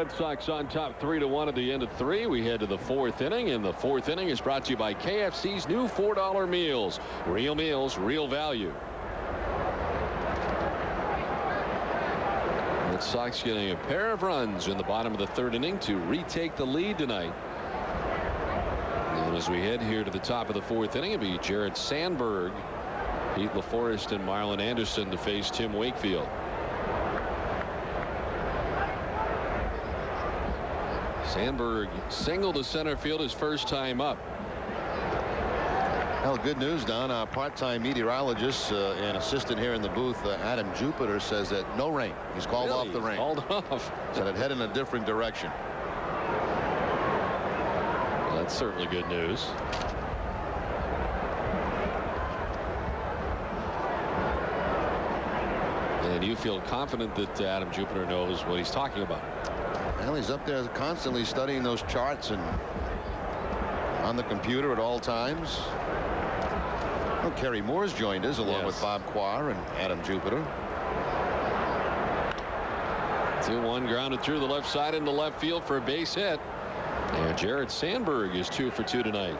Red Sox on top 3-1 at the end of 3. We head to the 4th inning, and the 4th inning is brought to you by KFC's new $4 meals. Real meals, real value. Red Sox getting a pair of runs in the bottom of the 3rd inning to retake the lead tonight. And as we head here to the top of the 4th inning, it'll be Jared Sandberg, Pete LaForest, and Marlon Anderson to face Tim Wakefield. Sandberg singled to center field his first time up. Well, good news, Don. Our part-time meteorologist and assistant here in the booth, Adam Jupiter, says that no rain. He's called off the rain. Called off. Said it head in a different direction. Well, that's certainly good news. And you feel confident that Adam Jupiter knows what he's talking about. Well, he's up there constantly studying those charts and on the computer at all times. Well, Kerry Moore's joined us along with Bob Quar and Adam Jupiter. 2-1 grounded through the left side into left field for a base hit. And Jared Sandberg is 2 for 2 tonight.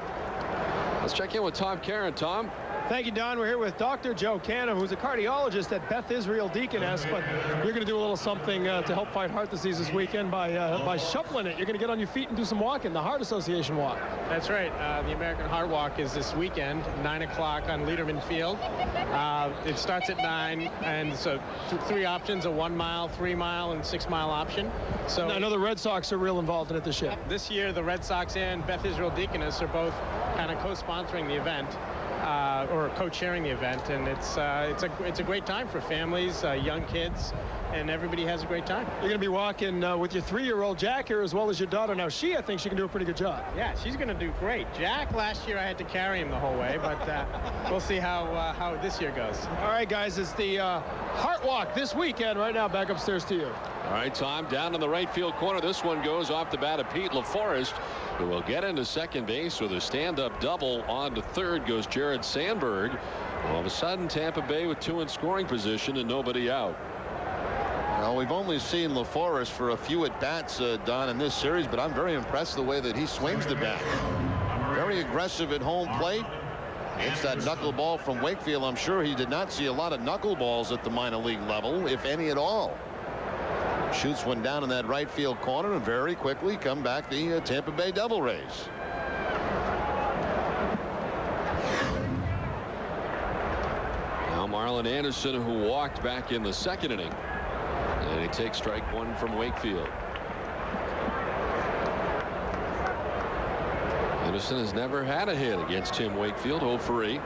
Let's check in with Tom Caron. Tom. Thank you, Don. We're here with Dr. Joe Canham, who's a cardiologist at Beth Israel Deaconess, but you're going to do a little something to help fight heart disease this weekend by shuffling it. You're going to get on your feet and do some walking, the Heart Association walk. That's right. The American Heart Walk is this weekend, 9 o'clock on Lederman Field. It starts at 9, and so 3 options, a 1 mile, 3 mile, and 6 mile option. So I know the Red Sox are real involved in it this year. This year, the Red Sox and Beth Israel Deaconess are both kind of co-sponsoring the event. Or co-chairing the event, and it's a great time for families, young kids, and everybody has a great time. You're going to be walking with your 3-year-old Jack here, as well as your daughter. Now, I think she can do a pretty good job. Yeah, she's going to do great. Jack, last year I had to carry him the whole way, but we'll see how this year goes. All right, guys, it's the Heart Walk this weekend. Right now, back upstairs to you. All right, Tom, down in the right field corner. This one goes off the bat of Pete LaForest, who will get into second base with a stand-up double. On to third goes Jared Sandberg. All of a sudden, Tampa Bay with 2 in scoring position and nobody out. Well, we've only seen LaForest for a few at-bats, Don, in this series, but I'm very impressed the way that he swings the bat. Very aggressive at home plate. It's that knuckleball from Wakefield. I'm sure he did not see a lot of knuckleballs at the minor league level, if any at all. Shoots one down in that right field corner, and very quickly come back the Tampa Bay Devil Rays. Now Marlon Anderson, who walked back in the 2nd inning. And he takes strike 1 from Wakefield. Anderson has never had a hit against Tim Wakefield, 0 for 8.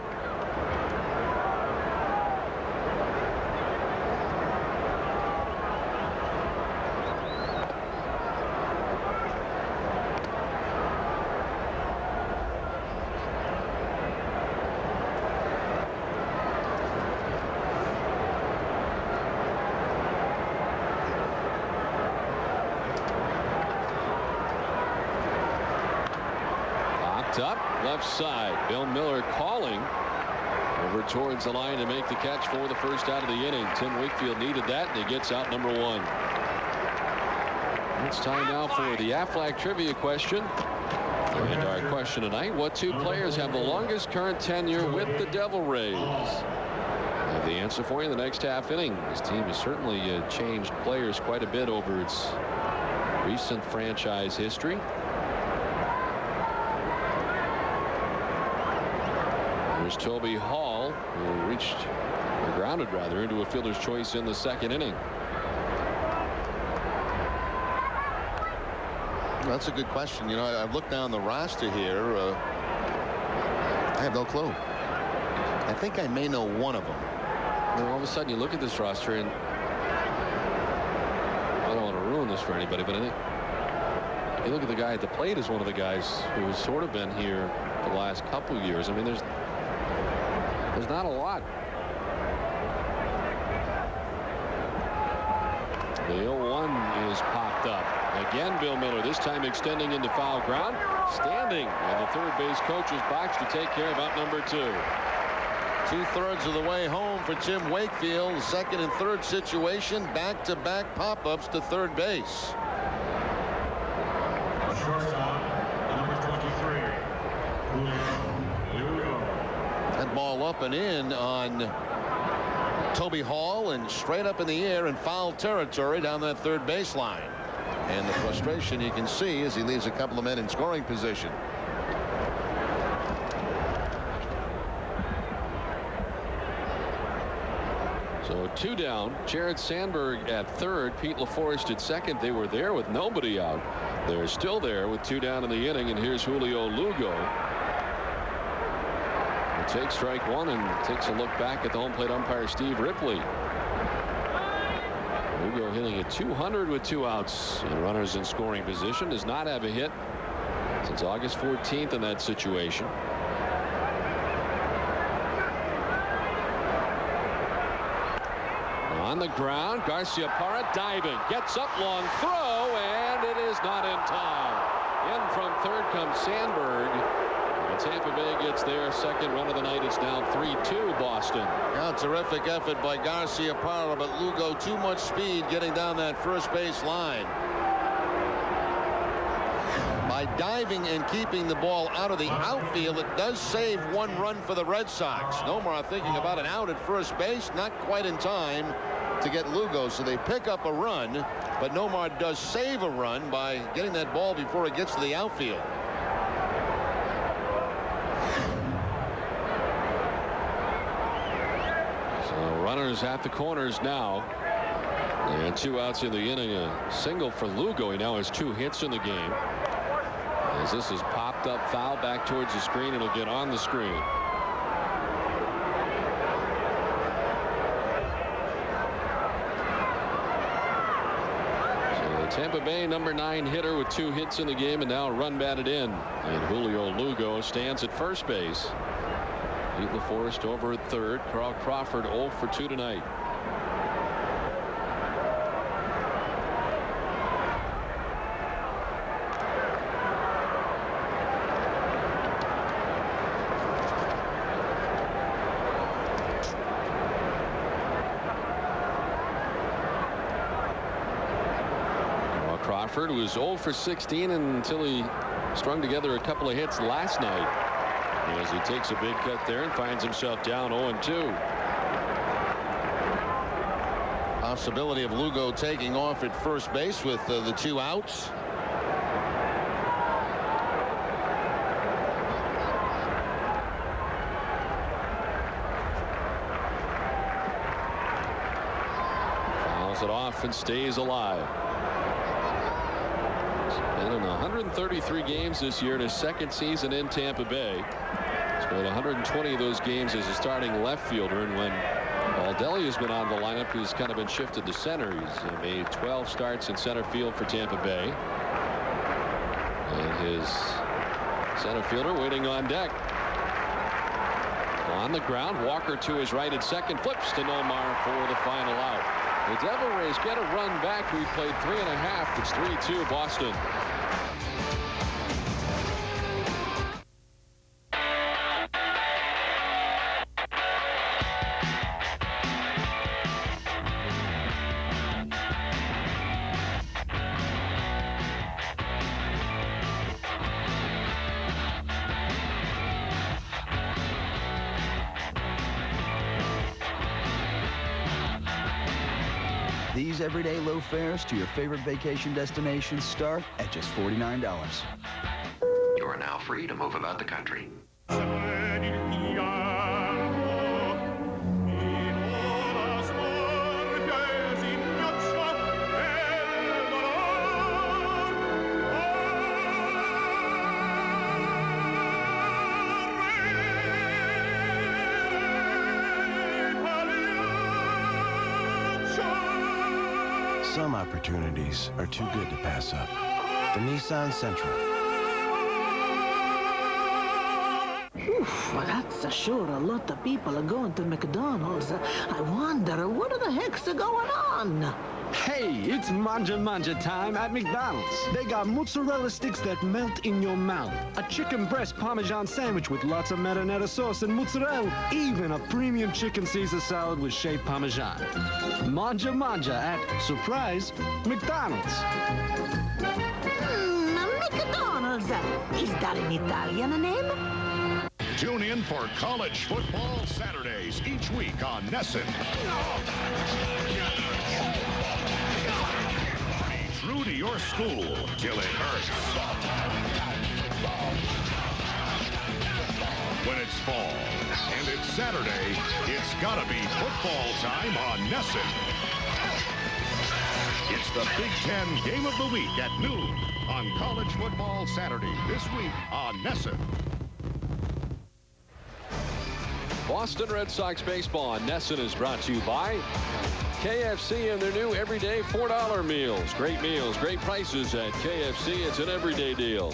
Up left side. Bill Miller calling over towards the line to make the catch for the first out of the inning. Tim Wakefield needed that, and he gets out number 1. It's time now for the Aflac trivia question. And our question tonight: what 2 players have the longest current tenure with the Devil Rays? I have the answer for you in the next half inning. This team has certainly changed players quite a bit over its recent franchise history. There's Toby Hall, who reached, or grounded rather, into a fielder's choice in the 2nd inning. That's a good question. You know, I've looked down the roster here. I have no clue. I think I may know one of them. And all of a sudden you look at this roster, and I don't want to ruin this for anybody, but I think you look at the guy at the plate as one of the guys who has sort of been here the last couple years. I mean, there's not a lot. The 0-1 is popped up. Again, Bill Miller, this time extending into foul ground. Standing in the third base coach's box to take care of out number 2. 2/3 of the way home for Tim Wakefield. 2nd and 3rd situation. Back-to-back pop-ups to third base. ball up and in on Toby Hall and straight up in the air in foul territory down that third baseline. And the frustration you can see as he leaves a couple of men in scoring position. So 2 down. Jared Sandberg at third. Pete LaForest at second. They were there with nobody out. They're still there with 2 down in the inning. And here's Julio Lugo. He takes strike 1 and takes a look back at the home plate umpire Steve Ripley. Lugo hitting at 200 with 2 outs and runners in scoring position. Does not have a hit since August 14th in that situation. On the ground, Garciaparra diving, gets up, long throw, and it is not in time. In from third comes Sandberg. And Tampa Bay gets their second run of the night. It's now 3-2 Boston. Now, terrific effort by Garciaparra, but Lugo too much speed getting down that first base line. By diving and keeping the ball out of the outfield, it does save 1 run for the Red Sox. Nomar thinking about an out at first base, not quite in time to get Lugo, so they pick up a run, but Nomar does save a run by getting that ball before it gets to the outfield. So runners at the corners now. And 2 outs in the inning. A single for Lugo. He now has 2 hits in the game. As this is popped up foul back towards the screen, it'll get on the screen. Tampa Bay number 9 hitter with 2 hits in the game and now a run batted in. And Julio Lugo stands at first base. Pete LaForest over at third. Carl Crawford 0 for 2 tonight. Crawford was 0 for 16 until he strung together a couple of hits last night. As he takes a big cut there and finds himself down 0-2. Possibility of Lugo taking off at first base with the 2 outs. Fouls it off and stays alive. Been in 133 games this year in his second season in Tampa Bay. He's played 120 of those games as a starting left fielder, and when Baldelli has been on the lineup, he's kind of been shifted to center. He's made 12 starts in center field for Tampa Bay. And his center fielder waiting on deck. On the ground, Walker to his right at second, flips to Nomar for the final out. The Devil Rays get a run back. We played 3.5. It's 3-2 Boston. These everyday low fares to your favorite vacation destinations start at just $49. You are now free to move about the country. Some opportunities are too good to pass up. The Nissan Sentra. Oof, well, that's sure a lot of people are going to McDonald's. I wonder, what the heck's going on? Hey, it's manja time at McDonald's. They got mozzarella sticks that melt in your mouth, a chicken breast Parmesan sandwich with lots of marinara sauce and mozzarella, even a premium chicken Caesar salad with shaved Parmesan. Manja at, surprise, McDonald's. McDonald's. Is that an Italian name? Tune in for College Football Saturdays each week on NESN. Be true to your school till it hurts. When it's fall and it's Saturday, it's gotta be football time on NESN. It's the Big Ten Game of the Week at noon on College Football Saturday this week on NESN. Boston Red Sox baseball on NESN is brought to you by KFC and their new everyday $4 meals. Great meals, great prices at KFC. It's an everyday deal.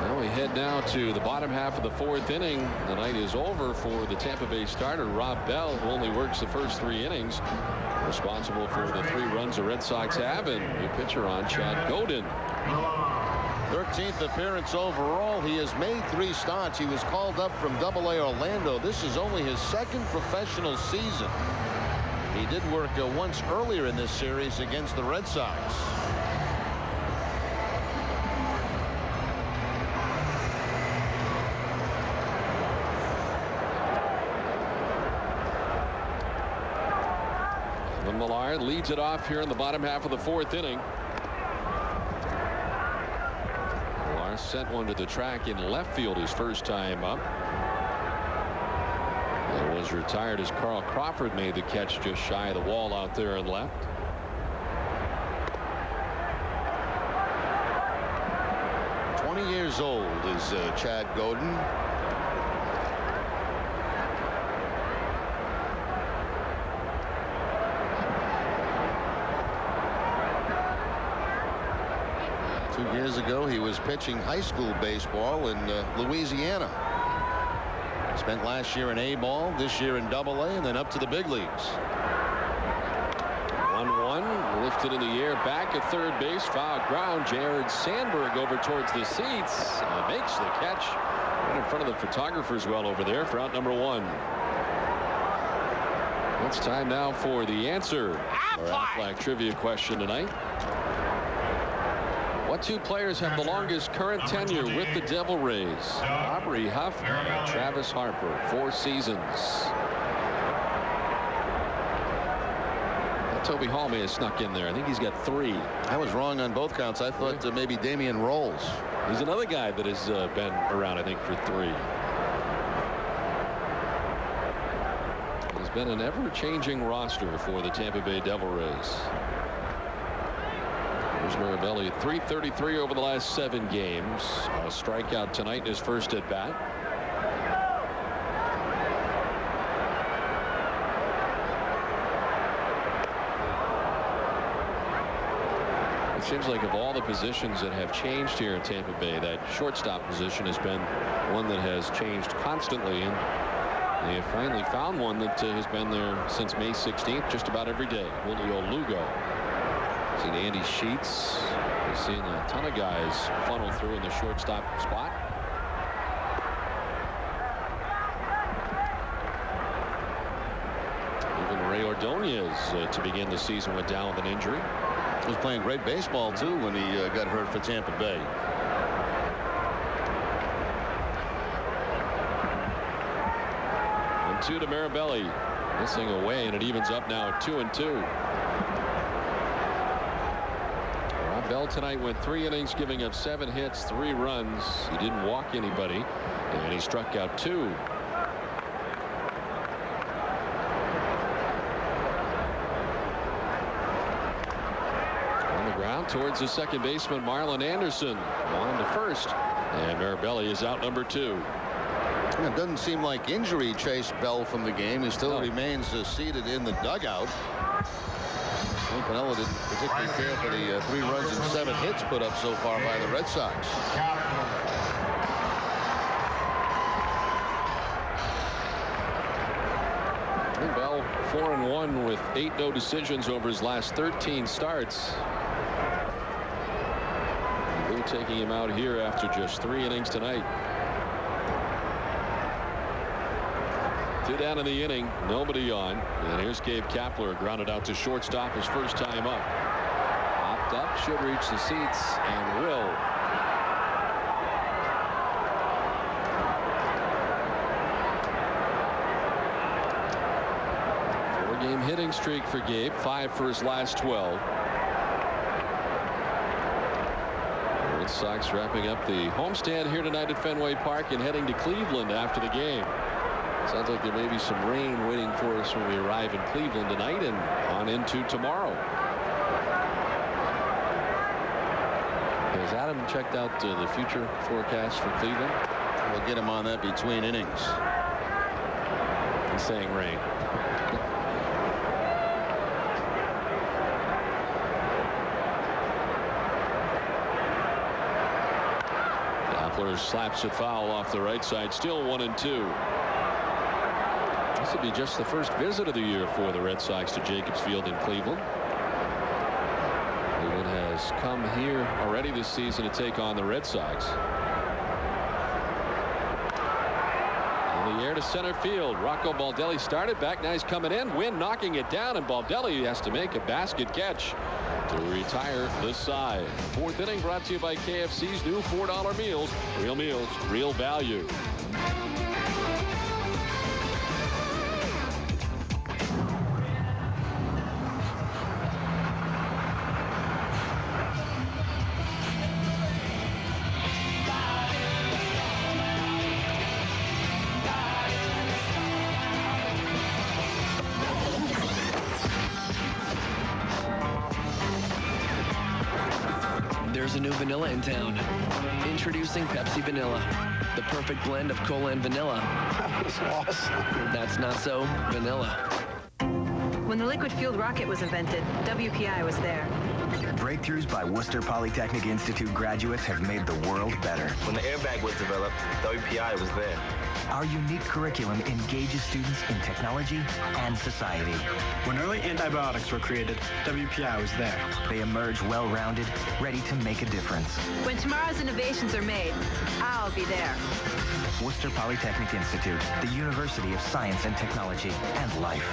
Well, we head now to the bottom half of the 4th inning. The night is over for the Tampa Bay starter, Rob Bell, who only works the first 3 innings. Responsible for the 3 runs the Red Sox have, and new pitcher on, Chad Godin. 13th appearance overall. He has made 3 starts. He was called up from Double-A Orlando. This is only his 2nd professional season. He did work once earlier in this series against the Red Sox. Millar leads it off here in the bottom half of the 4th inning. Millar sent one to the track in left field his first time up. It was retired as Carl Crawford made the catch just shy of the wall out there and left. Years old is Chad Godin. Years ago, he was pitching high school baseball in Louisiana. Spent last year in A-ball, this year in Double-A, and then up to the big leagues. 1-1, lifted in the air, back at third base, foul ground. Jared Sandberg over towards the seats, makes the catch right in front of the photographer's well over there for out number 1. It's time now for the answer. Our Aflac trivia question tonight. What 2 players have the longest current tenure with the Devil Rays? Aubrey Huff and Travis Harper, 4 seasons. Toby Hall may have snuck in there. I think he's got 3. I was wrong on both counts. I thought maybe Damian Rolls. He's another guy that has been around, I think, for 3. There's been an ever-changing roster for the Tampa Bay Devil Rays. There's Mirabelli at 333 over the last 7 games. A strikeout tonight in his first at bat. It seems like of all the positions that have changed here in Tampa Bay, that shortstop position has been one that has changed constantly, and they have finally found one that has been there since May 16th, just about every day. Julio Lugo. Seen Andy Sheets. We've seen a ton of guys funnel through in the shortstop spot. Even Ray Ordonez to begin the season went down with an injury. He was playing great baseball too when he got hurt for Tampa Bay. And 2 to Mirabelli, missing away, and it evens up now at 2-2. Bell tonight went 3 innings, giving up 7 hits, 3 runs. He didn't walk anybody, and he struck out 2. On the ground towards the second baseman, Marlon Anderson. On to first, and Mirabelli is out number 2. It doesn't seem like injury chased Bell from the game. He still remains seated in the dugout. Pinella didn't particularly care for the 3 runs and 7 hits put up so far by the Red Sox. Bell 4-1 with 8 no decisions over his last 13 starts. We're taking him out here after just 3 innings tonight. 2 down in the inning, nobody on, and here's Gabe Kapler, grounded out to shortstop his first time up. Popped up, should reach the seats, and will. 10-inning streak for Gabe. 5 for his last 12. The Red Sox wrapping up the homestand here tonight at Fenway Park and heading to Cleveland after the game. Sounds like there may be some rain waiting for us when we arrive in Cleveland tonight and on into tomorrow. Has Adam checked out the future forecast for Cleveland? We'll get him on that between innings. He's saying rain. Doppler slaps it foul off the right side. Still 1-2. This would be just the first visit of the year for the Red Sox to Jacobs Field in Cleveland. Cleveland has come here already this season to take on the Red Sox. In the air to center field. Rocco Baldelli started back. Now he's coming in. Wynn knocking it down, and Baldelli has to make a basket catch to retire the side. 4th inning brought to you by KFC's new $4 meals. Real meals, real value. There's a new vanilla in town. Introducing Pepsi Vanilla. The perfect blend of cola and vanilla. That was awesome. That's not so vanilla. When the liquid-fueled rocket was invented, WPI was there. Breakthroughs by Worcester Polytechnic Institute graduates have made the world better. When the airbag was developed, WPI was there. Our unique curriculum engages students in technology and society. When early antibiotics were created, WPI was there. They emerge well-rounded, ready to make a difference. When tomorrow's innovations are made, I'll be there. Worcester Polytechnic Institute, the University of Science and Technology and Life.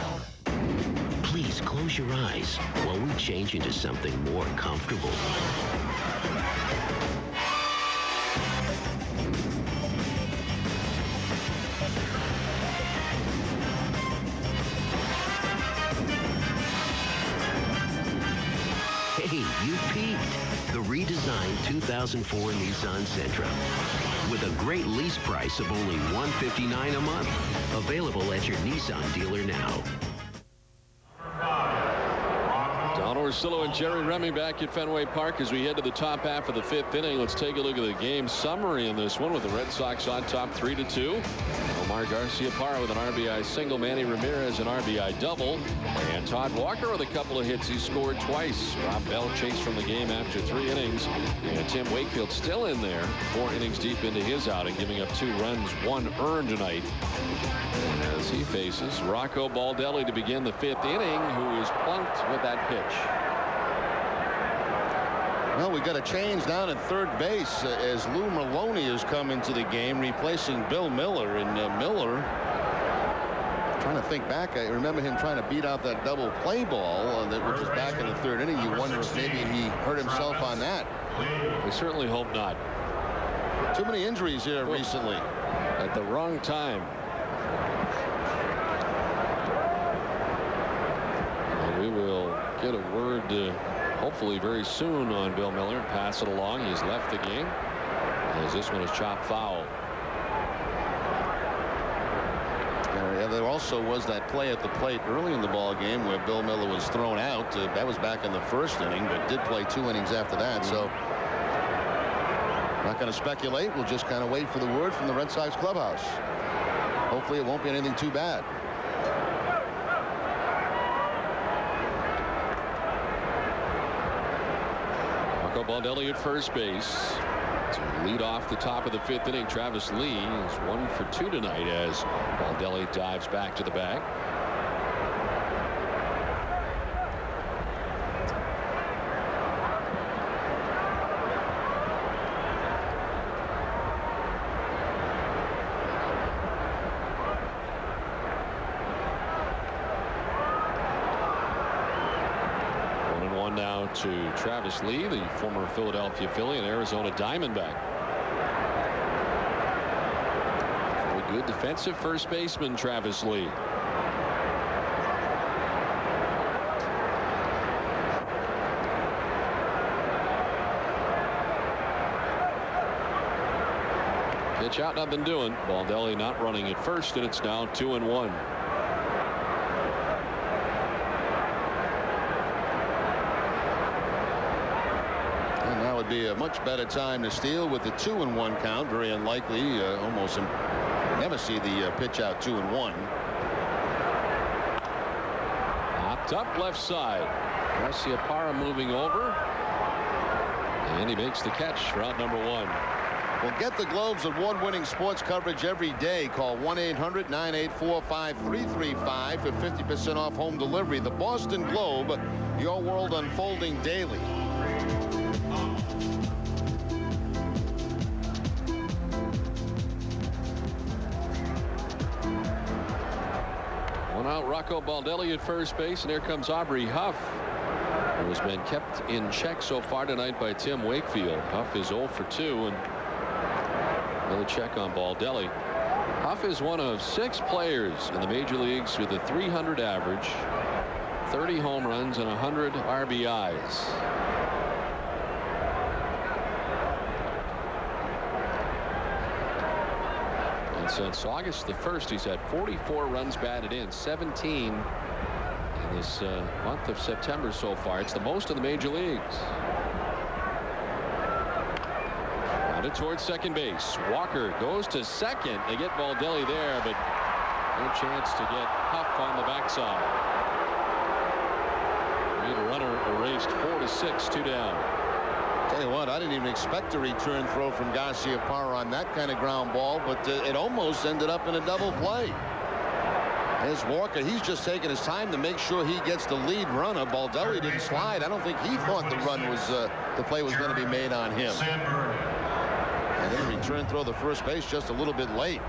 Please close your eyes while we change into something more comfortable. Hey, you peaked. The redesigned 2004 Nissan Sentra with a great lease price of only $159 a month. Available at your Nissan dealer now. Don Orsillo and Jerry Remy back at Fenway Park as we head to the top half of the 5th inning. Let's take a look at the game summary in this one with the Red Sox on top 3-2. Omar Garcia-Parra with an RBI single, Manny Ramirez an RBI double, and Todd Walker with a couple of hits. He scored twice. Rob Bell chased from the game after 3 innings, and Tim Wakefield still in there 4 innings deep into his outing, giving up 2 runs, 1 earned tonight. As he faces Rocco Baldelli to begin the 5th inning, who is plunked with that pitch. Well, we got a change down at third base as Lou Maloney has come into the game, replacing Bill Miller. And Miller, trying to think back, I remember him trying to beat out that double play ball, which was back in the 3rd inning. You wonder if maybe he hurt himself on that. We certainly hope not. Too many injuries here recently. At the wrong time. And we will get a word hopefully very soon on Bill Miller. Pass it along. He's left the game as this one is chopped foul. Yeah, there also was that play at the plate early in the ball game where Bill Miller was thrown out. That was back in the 1st inning, but did play 2 innings after that. So not going to speculate. We'll just kind of wait for the word from the Red Sox clubhouse. Hopefully it won't be anything too bad. Baldelli at first base to lead off the top of the 5th inning. Travis Lee is 1 for 2 tonight as Baldelli dives back to the bag. Now to Travis Lee, the former Philadelphia Philly and Arizona Diamondback. A good defensive first baseman, Travis Lee. Pitch out, nothing doing. Baldelli not running at first, and it's now 2-1. And now would be a much better time to steal with the 2-1 count. Very unlikely. Almost never see the pitch out 2-1. Hopped up left side. Garciaparra moving over. And he makes the catch for out number 1. Well, get the Globe's award-winning sports coverage every day. Call 1-800-984-5335 for 50% off home delivery. The Boston Globe, your world unfolding daily. One out, Rocco Baldelli at first base, and here comes Aubrey Huff, who has been kept in check so far tonight by Tim Wakefield. Huff is 0 for 2, and another check on Baldelli. Huff is one of 6 players in the major leagues with a .300 average, 30 home runs, and 100 RBIs. And since August the 1st, he's had 44 runs batted in, 17 in this month of September so far. It's the most in the major leagues. Grounded towards second base. Walker goes to second. They get Baldelli there, but no chance to get Huff on the backside. Lead runner erased 4-6, 2 down. Tell you what, I didn't even expect a return throw from Garciaparra on that kind of ground ball, but it almost ended up in a double play. There's Walker. He's just taking his time to make sure he gets the lead runner. Baldelli didn't slide. I don't think he thought the run was the play was going to be made on him. And then a return throw to first base just a little bit late.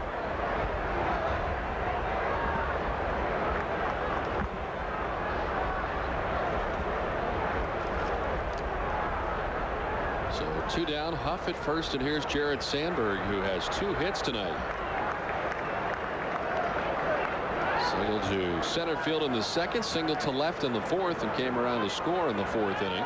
So 2 down, Huff at first, and here's Jared Sandberg, who has 2 hits tonight. Single to center field in the second, single to left in the fourth, and came around to score in the 4th inning.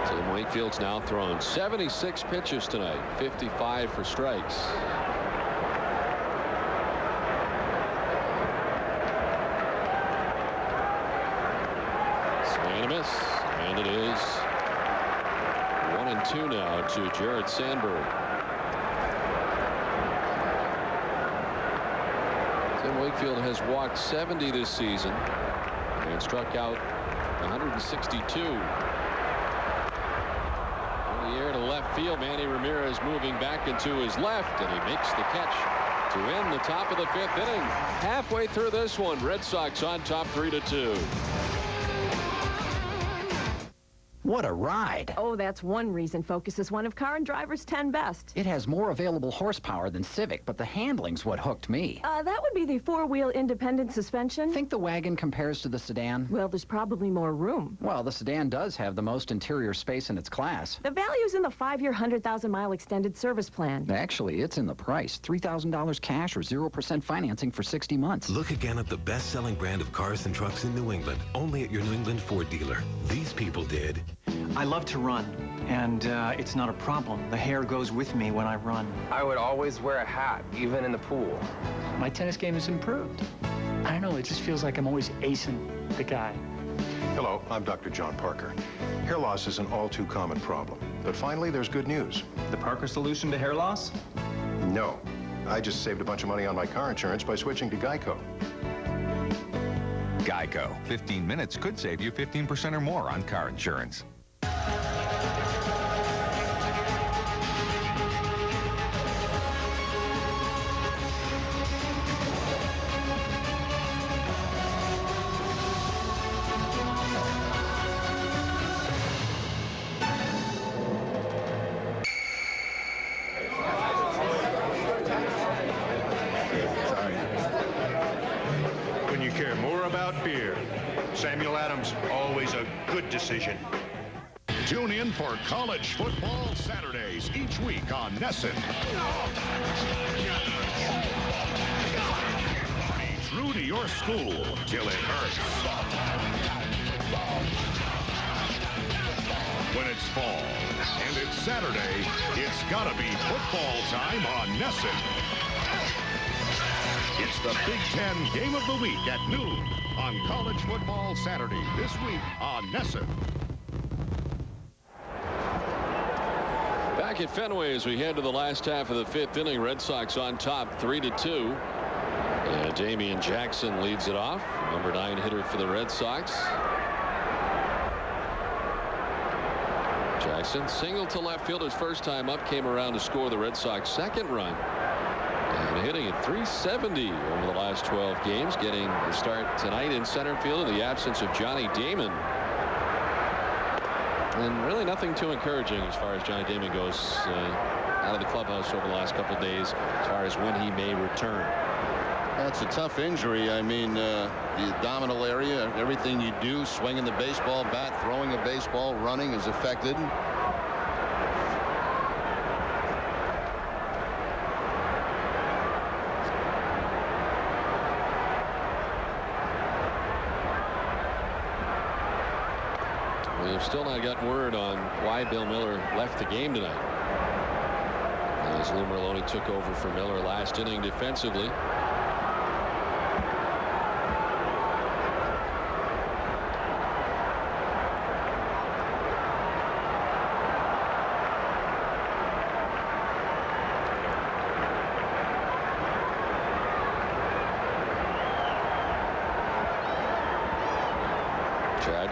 Tim Wakefield's now thrown 76 pitches tonight, 55 for strikes. And it is 1-2 now to Jared Sandberg. Tim Wakefield has walked 70 this season and struck out 162. In the air to left field, Manny Ramirez moving back into his left, and he makes the catch to end the top of the 5th inning. Halfway through this one, Red Sox on top 3-2. What a ride. Oh, that's one reason Focus is one of Car and Driver's 10 best. It has more available horsepower than Civic, but the handling's what hooked me. That would be the 4-wheel independent suspension. Think the wagon compares to the sedan? Well, there's probably more room. Well, the sedan does have the most interior space in its class. The value's in the 5-year, 100,000-mile extended service plan. Actually, it's in the price. $3,000 cash or 0% financing for 60 months. Look again at the best-selling brand of cars and trucks in New England, only at your New England Ford dealer. These people did. I love to run, and it's not a problem. The hair goes with me when I run. I would always wear a hat, even in the pool. My tennis game has improved. I don't know, it just feels like I'm always acing the guy. Hello, I'm Dr. John Parker. Hair loss is an all too common problem, but finally there's good news. The Parker solution to hair loss? No, I just saved a bunch of money on my car insurance by switching to Geico. Geico. 15 minutes could save you 15% or more on car insurance. When you care more about beer, Samuel Adams, always a good decision. Tune in for College Football Saturdays each week on NESN. true to your school till it hurts. When it's fall and it's Saturday, it's gotta be football time on Nesson. It's the Big Ten Game of the Week at noon on College Football Saturday this week on Nesson. Back at Fenway as we head to the last half of the 5th inning. Red Sox on top 3-2. And Damian Jackson leads it off. Number 9 hitter for the Red Sox. Jackson single to left field his first time up, came around to score the Red Sox second run. And hitting at .370 over the last 12 games, getting the start tonight in center field in the absence of Johnny Damon. And really nothing too encouraging as far as Johnny Damon goes out of the clubhouse over the last couple of days as far as when he may return. That's a tough injury. I mean, the abdominal area, everything you do, swinging the baseball bat, throwing a baseball, running is affected. We've still not gotten word on why Bill Miller left the game tonight. As Lou Merloni took over for Miller last inning defensively.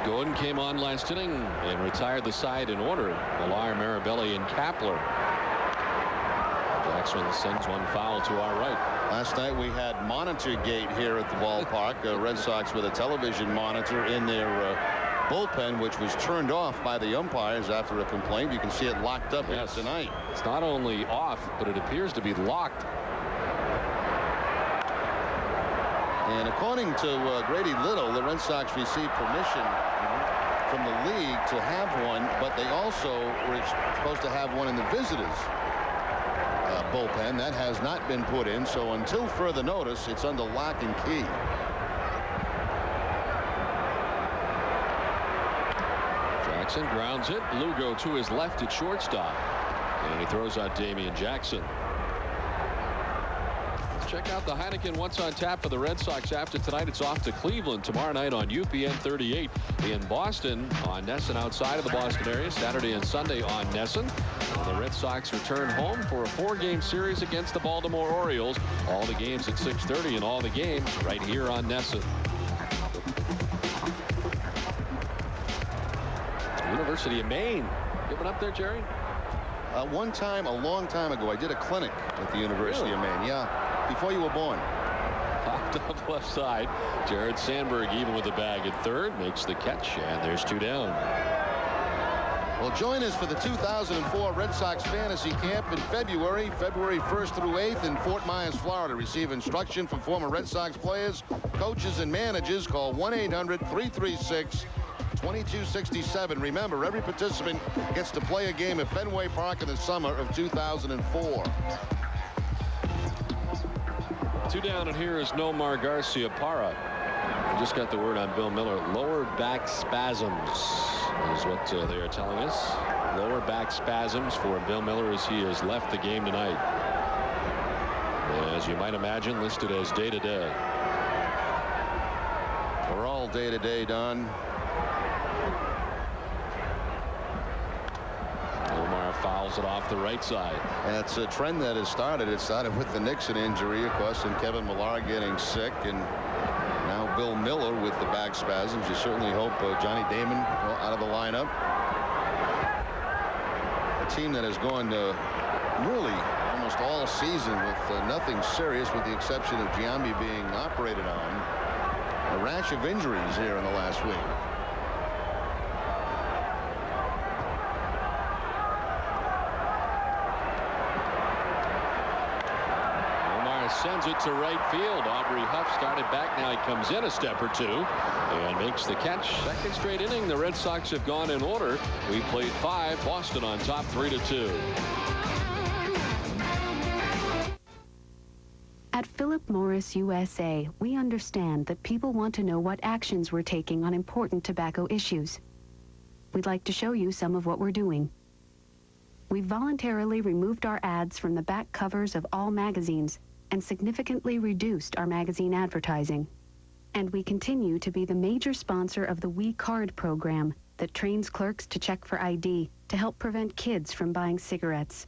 Gordon came on last inning and retired the side in order. Millar, Marabelli, and Kapler. Jackson sends one foul to our right. Last night we had monitor gate here at the ballpark. Red Sox with a television monitor in their bullpen, which was turned off by the umpires after a complaint. You can see it locked up here tonight. It's not only off, but it appears to be locked. And according to Grady Little, the Red Sox received permission from the league to have one, but they also were supposed to have one in the visitors bullpen. That has not been put in, so until further notice, it's under lock and key. Jackson grounds it. Lugo to his left at shortstop, and he throws out Damian Jackson. Check out the Heineken What's on Tap for the Red Sox after tonight. It's off to Cleveland tomorrow night on UPN 38 in Boston on Nesson outside of the Boston area. Saturday and Sunday on Nesson. And the Red Sox return home for a 4-game series against the Baltimore Orioles. All the games at 6:30 and all the games right here on Nesson. University of Maine. Giving up there, Jerry? One time, a long time ago, I did a clinic at the University of Maine. Yeah. Before you were born. Popped up left side. Jared Sandberg even with the bag at third makes the catch, and there's 2 down. Well, join us for the 2004 Red Sox Fantasy Camp in February 1st through 8th in Fort Myers, Florida. Receive instruction from former Red Sox players, coaches, and managers. Call 1-800-336-2267. Remember, every participant gets to play a game at Fenway Park in the summer of 2004. 2 down, and here is Nomar Garcia Parra. We just got the word on Bill Miller. Lower back spasms is what they are telling us. Lower back spasms for Bill Miller as he has left the game tonight. As you might imagine, listed as day-to-day. We're all day-to-day, Don. Fouls it off the right side. That's a trend that has started. It started with the Nixon injury, of course, and Kevin Millar getting sick, and now Bill Miller with the back spasms. You certainly hope Johnny Damon out of the lineup. A team that has gone really almost all season with nothing serious, with the exception of Giambi being operated on. A rash of injuries here in the last week. Sends it to right field. Aubrey Huff started back. Now he comes in a step or two and makes the catch. Second straight inning. The Red Sox have gone in order. We played 5. Boston on top 3-2. At Philip Morris USA, we understand that people want to know what actions we're taking on important tobacco issues. We'd like to show you some of what we're doing. We've voluntarily removed our ads from the back covers of all magazines and significantly reduced our magazine advertising. And we continue to be the major sponsor of the We Card program that trains clerks to check for ID to help prevent kids from buying cigarettes.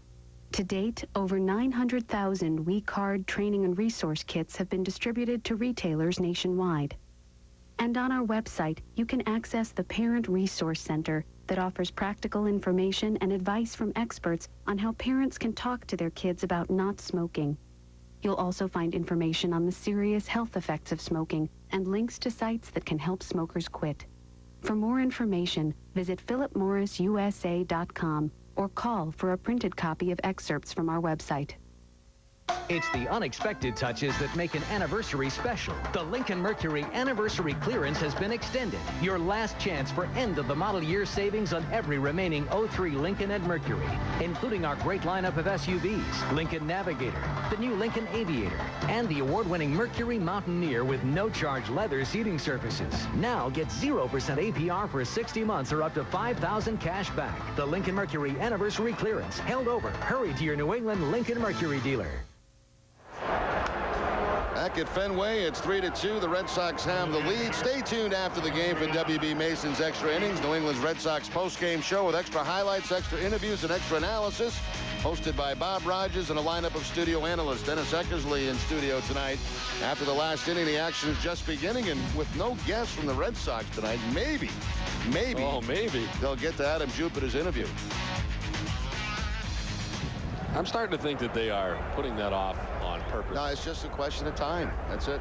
To date, over 900,000 We Card training and resource kits have been distributed to retailers nationwide. And on our website, you can access the Parent Resource Center that offers practical information and advice from experts on how parents can talk to their kids about not smoking. You'll also find information on the serious health effects of smoking and links to sites that can help smokers quit. For more information, visit philipmorrisusa.com or call for a printed copy of excerpts from our website. It's the unexpected touches that make an anniversary special. The Lincoln Mercury Anniversary Clearance has been extended. Your last chance for end-of-the-model year savings on every remaining 03 Lincoln and Mercury, including our great lineup of SUVs, Lincoln Navigator, the new Lincoln Aviator, and the award-winning Mercury Mountaineer with no-charge leather seating surfaces. Now get 0% APR for 60 months or up to $5,000 cash back. The Lincoln Mercury Anniversary Clearance. Held over. Hurry to your New England Lincoln Mercury dealer. Back at Fenway, it's 3-2. The Red Sox have the lead. Stay tuned after the game for W.B. Mason's Extra Innings, New England's Red Sox post-game show with extra highlights, extra interviews, and extra analysis. Hosted by Bob Rogers and a lineup of studio analysts. Dennis Eckersley in studio tonight. After the last inning, the action is just beginning, and with no guests from the Red Sox tonight, maybe they'll get to Adam Jupiter's interview. I'm starting to think that they are putting that off on purpose. No, it's just a question of time. That's it.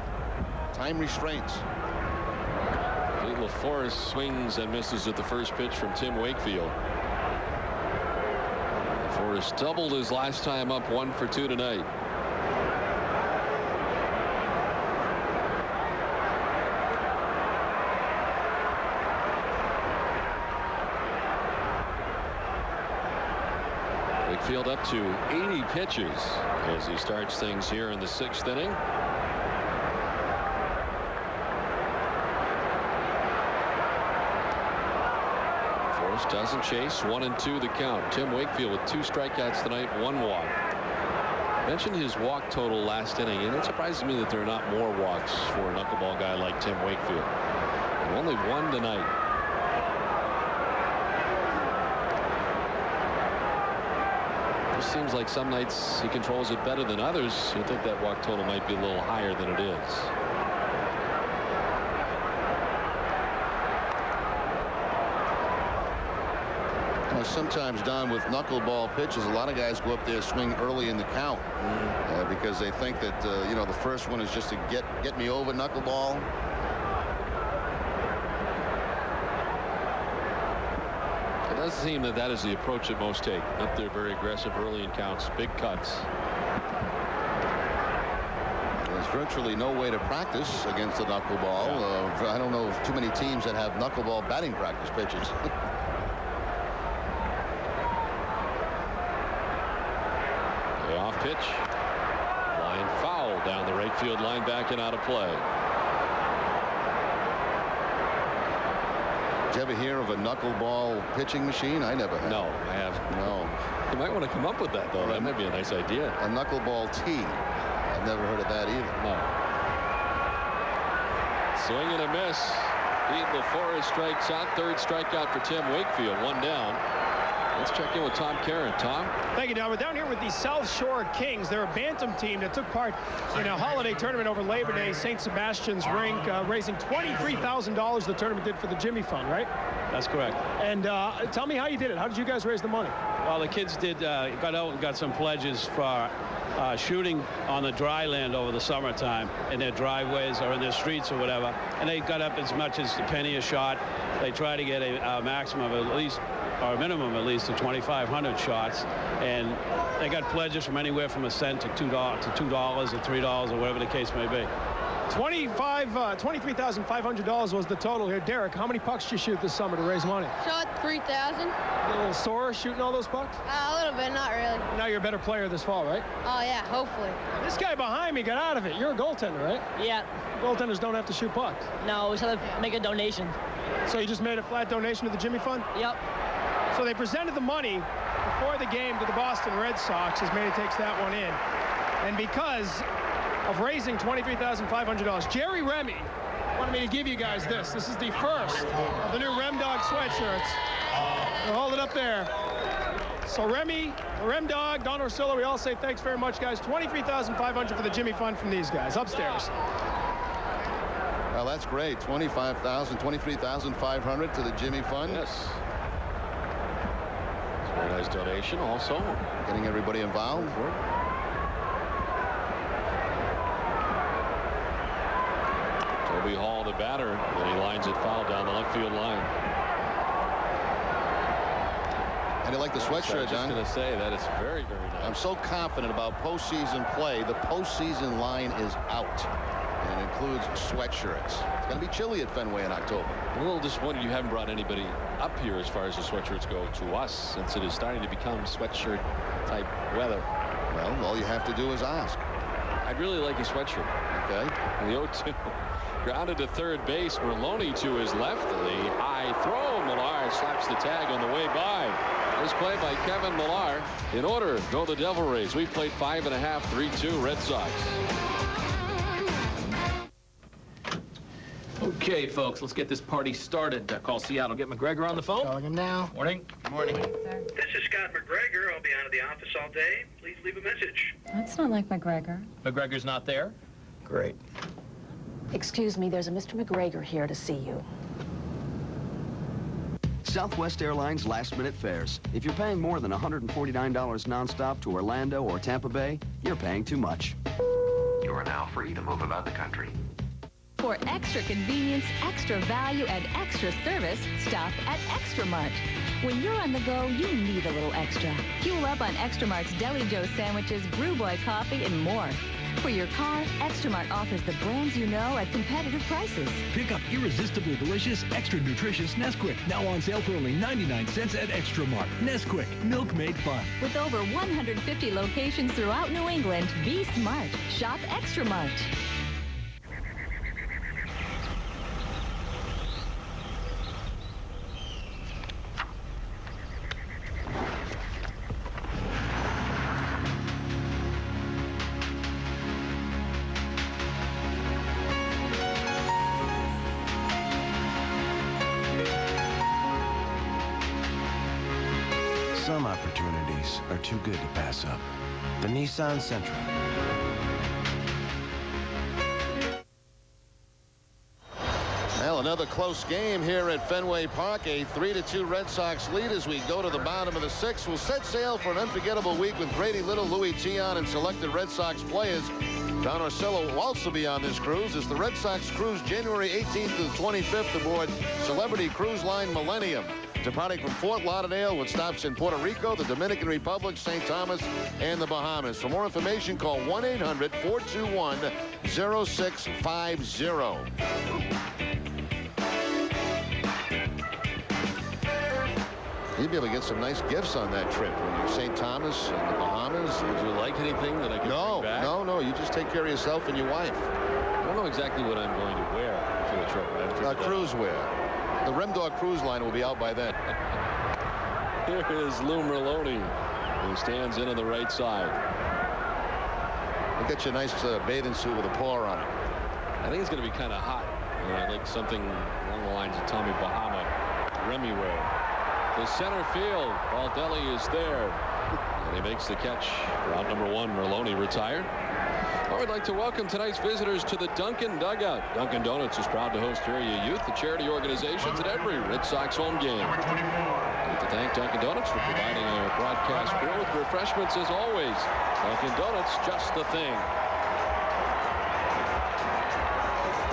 Time restraints. Pete LaForest swings and misses at the first pitch from Tim Wakefield. LaForest doubled his last time up, 1 for 2 tonight. Wakefield up to 80 pitches as he starts things here in the 6th inning. Forrest doesn't chase. 1-2 the count. Tim Wakefield with 2 strikeouts tonight, 1 walk. Mentioned his walk total last inning, and it surprises me that there are not more walks for a knuckleball guy like Tim Wakefield. And only 1 tonight. Seems like some nights he controls it better than others. You'd think that walk total might be a little higher than it is. Well, sometimes, Don, with knuckleball pitches, a lot of guys go up there swing early in the count because they think that you know, the first one is just to get me over knuckleball. It does seem that that is the approach that most take. Up there very aggressive early in counts, big cuts. There's virtually no way to practice against the knuckleball. I don't know of too many teams that have knuckleball batting practice pitches. Off pitch. Line foul down the right field line, back and out of play. Did you ever hear of a knuckleball pitching machine? I never have. No, I haven't. No. You might want to come up with that, though. That might be a nice idea. A knuckleball tee. I've never heard of that either. No. Swing and a miss. Pete LaForest strikes out. 3rd strikeout for Tim Wakefield. 1 down. Let's check in with Tom Caron. Tom? Thank you, Don. We're down here with the South Shore Kings. They're a bantam team that took part in a holiday tournament over Labor Day, St. Sebastian's rink, raising $23,000 the tournament did for the Jimmy Fund, right? That's correct. And tell me how you did it. How did you guys raise the money? Well, the kids got out and got some pledges for shooting on the dry land over the summertime in their driveways or in their streets or whatever. And they got up as much as a penny a shot. They try to get a maximum of at least, or a minimum at least, of 2,500 shots, and they got pledges from anywhere from $1 cent to $2 or $3 or whatever the case may be. $23,500 was the total here. Derek, how many pucks did you shoot this summer to raise money? Shot 3,000. A little sore shooting all those pucks? A little bit, not really. Now you're a better player this fall, right? Oh, yeah, hopefully. This guy behind me got out of it. You're a goaltender, right? Yeah. Goaltenders don't have to shoot pucks. No, we just have to make a donation. So you just made a flat donation to the Jimmy Fund? Yep. So they presented the money before the game to the Boston Red Sox as Manny takes that one in. And because of raising $23,500, Jerry Remy wanted me to give you guys this. This is the first of the new Rem Dog sweatshirts. We'll hold it up there. So Remy, Rem Dog, Don Orsillo, we all say thanks very much, guys. $23,500 for the Jimmy Fund from these guys upstairs. Well, that's great. $23,500 to the Jimmy Fund. Yes. It's a very nice donation also. Getting everybody involved. Toby Hall, the batter, and he lines it foul down the left field line. And you like the sweatshirt, John? I was just going to say that it's very, very nice. I'm so confident about postseason play. The postseason line is out. And it includes sweatshirts. It's going to be chilly at Fenway in October. I'm a little disappointed you haven't brought anybody up here as far as the sweatshirts go to us, since it is starting to become sweatshirt type weather. Well, all you have to do is ask. I'd really like a sweatshirt. Okay. The 0-2. Grounded to third base. Merlone to his left. The high throw. Millar slaps the tag on the way by. This play by Kevin Millar. In order, go the Devil Rays. We played 5.5, 3-2 Red Sox. Okay, folks, let's get this party started. Call Seattle. Get McGregor on the phone. Calling him now. Morning. Morning. This is Scott McGregor. I'll be out of the office all day. Please leave a message. That's not like McGregor. McGregor's not there? Great. Excuse me, there's a Mr. McGregor here to see you. Southwest Airlines last-minute fares. If you're paying more than $149 nonstop to Orlando or Tampa Bay, you're paying too much. You are now free to move about the country. For extra convenience, extra value, and extra service, stop at Extra Mart. When you're on the go, you need a little extra. Fuel up on Extra Mart's Deli Joe sandwiches, Brew Boy coffee, and more. For your car, Extra Mart offers the brands you know at competitive prices. Pick up irresistibly delicious, extra nutritious Nesquik. Now on sale for only 99 cents at Extra Mart. Nesquik, milk made fun. With over 150 locations throughout New England, be smart. Shop Extra Mart. Some opportunities are too good to pass up. The Nissan Sentra. Well, another close game here at Fenway Park. A 3-2 Red Sox lead as we go to the bottom of the sixth. We'll set sail for an unforgettable week with Grady Little, Louis Tion, and selected Red Sox players. Don Orsillo will also be on this cruise as the Red Sox cruise January 18th to the 25th aboard Celebrity Cruise Line Millennium, departing from Fort Lauderdale with stops in Puerto Rico, the Dominican Republic, St. Thomas, and the Bahamas. For more information, call 1-800-421-0650. You'd be able to get some nice gifts on that trip when you're St. Thomas and the Bahamas. Would you like anything that I can bring back? No. You just take care of yourself and your wife. I don't know exactly what I'm going to wear for the trip. Cruise wear. The Rem Dog Cruise line will be out by then. Here is Lou Merlone, who stands in on the right side. We'll get you a nice bathing suit with a paw on it. I think it's going to be kind of hot. Like something along the lines of Tommy Bahama Remy wear. The center field, Baldelli is there. And he makes the catch. Route number 1, Merlone retired. I would like to welcome tonight's visitors to the Dunkin' Dugout. Dunkin' Donuts is proud to host area youth, the charity organizations, at every Red Sox home game. I'd like to thank Dunkin' Donuts for providing our broadcast crew with refreshments as always. Dunkin' Donuts, just the thing.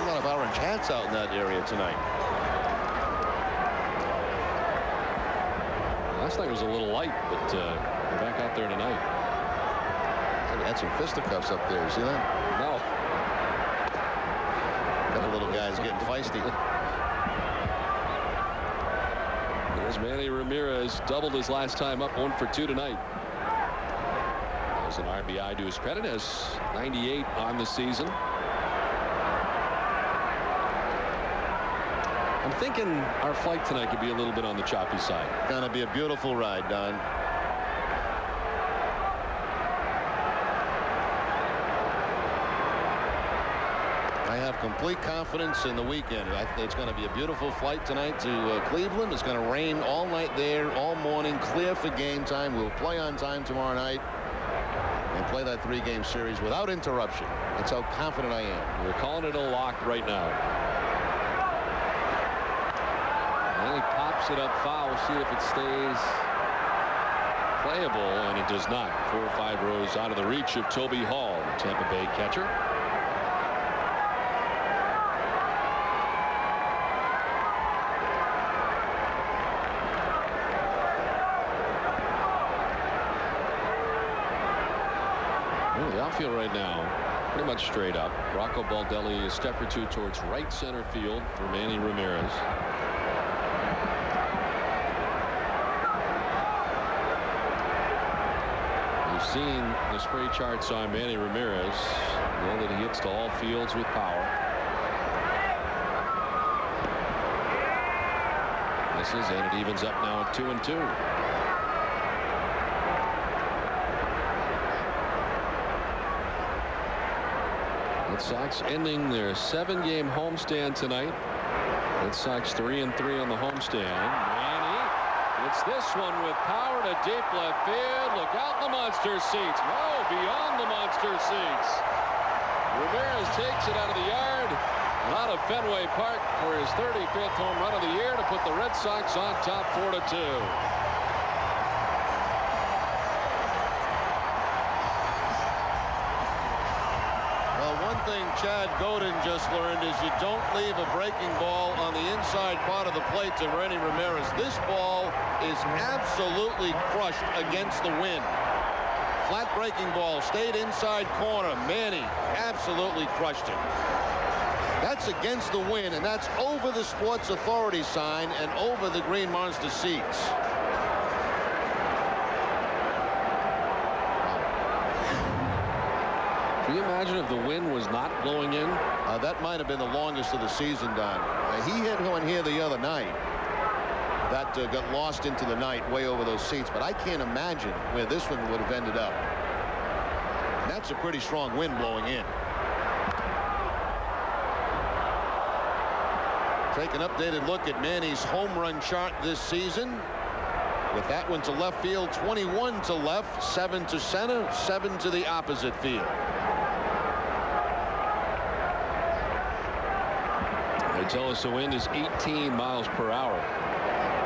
A lot of orange hats out in that area tonight. Last night was a little light, but we're back out there tonight. They had some fisticuffs up there. You see that? No. little guy's getting feisty. As Manny Ramirez doubled his last time up, 1 for 2 tonight. As an RBI to his credit, has 98 on the season. I'm thinking our flight tonight could be a little bit on the choppy side. Gonna be a beautiful ride, Don. I have complete confidence in the weekend. I think it's going to be a beautiful flight tonight to Cleveland. It's going to rain all night there, all morning, clear for game time. We'll play on time tomorrow night and play that 3-game series without interruption. That's how confident I am. We're calling it a lock right now. And he pops it up foul. See if it stays playable, and it does not. 4 or 5 rows out of the reach of Toby Hall, the Tampa Bay catcher. The outfield right now pretty much straight up. Rocco Baldelli a step or 2 towards right center field for Manny Ramirez. You've seen the spray charts on Manny Ramirez. You know that he hits to all fields with power. Misses, and it evens up now at 2-2. Red Sox ending their 7-game homestand tonight. Red Sox 3-3 on the homestand. Manny hits this one with power to deep left field. Look out, the monster seats. No, beyond the monster seats. Ramirez takes it out of the yard and out of Fenway Park for his 35th home run of the year to put the Red Sox on top 4-2. Chad Godin just learned is you don't leave a breaking ball on the inside part of the plate to Manny Ramirez. This ball is absolutely crushed against the wind. Flat breaking ball stayed inside corner. Manny absolutely crushed it. That's against the wind, and that's over the Sports Authority sign and over the Green Monster seats. Can you imagine if the wind was not blowing in? That might have been the longest of the season, Don. He hit one here the other night that got lost into the night way over those seats, but I can't imagine where this one would have ended up. And that's a pretty strong wind blowing in. Take an updated look at Manny's home run chart this season. With that one to left field, 21 to left, 7 to center, 7 to the opposite field. They tell us the wind is 18 miles per hour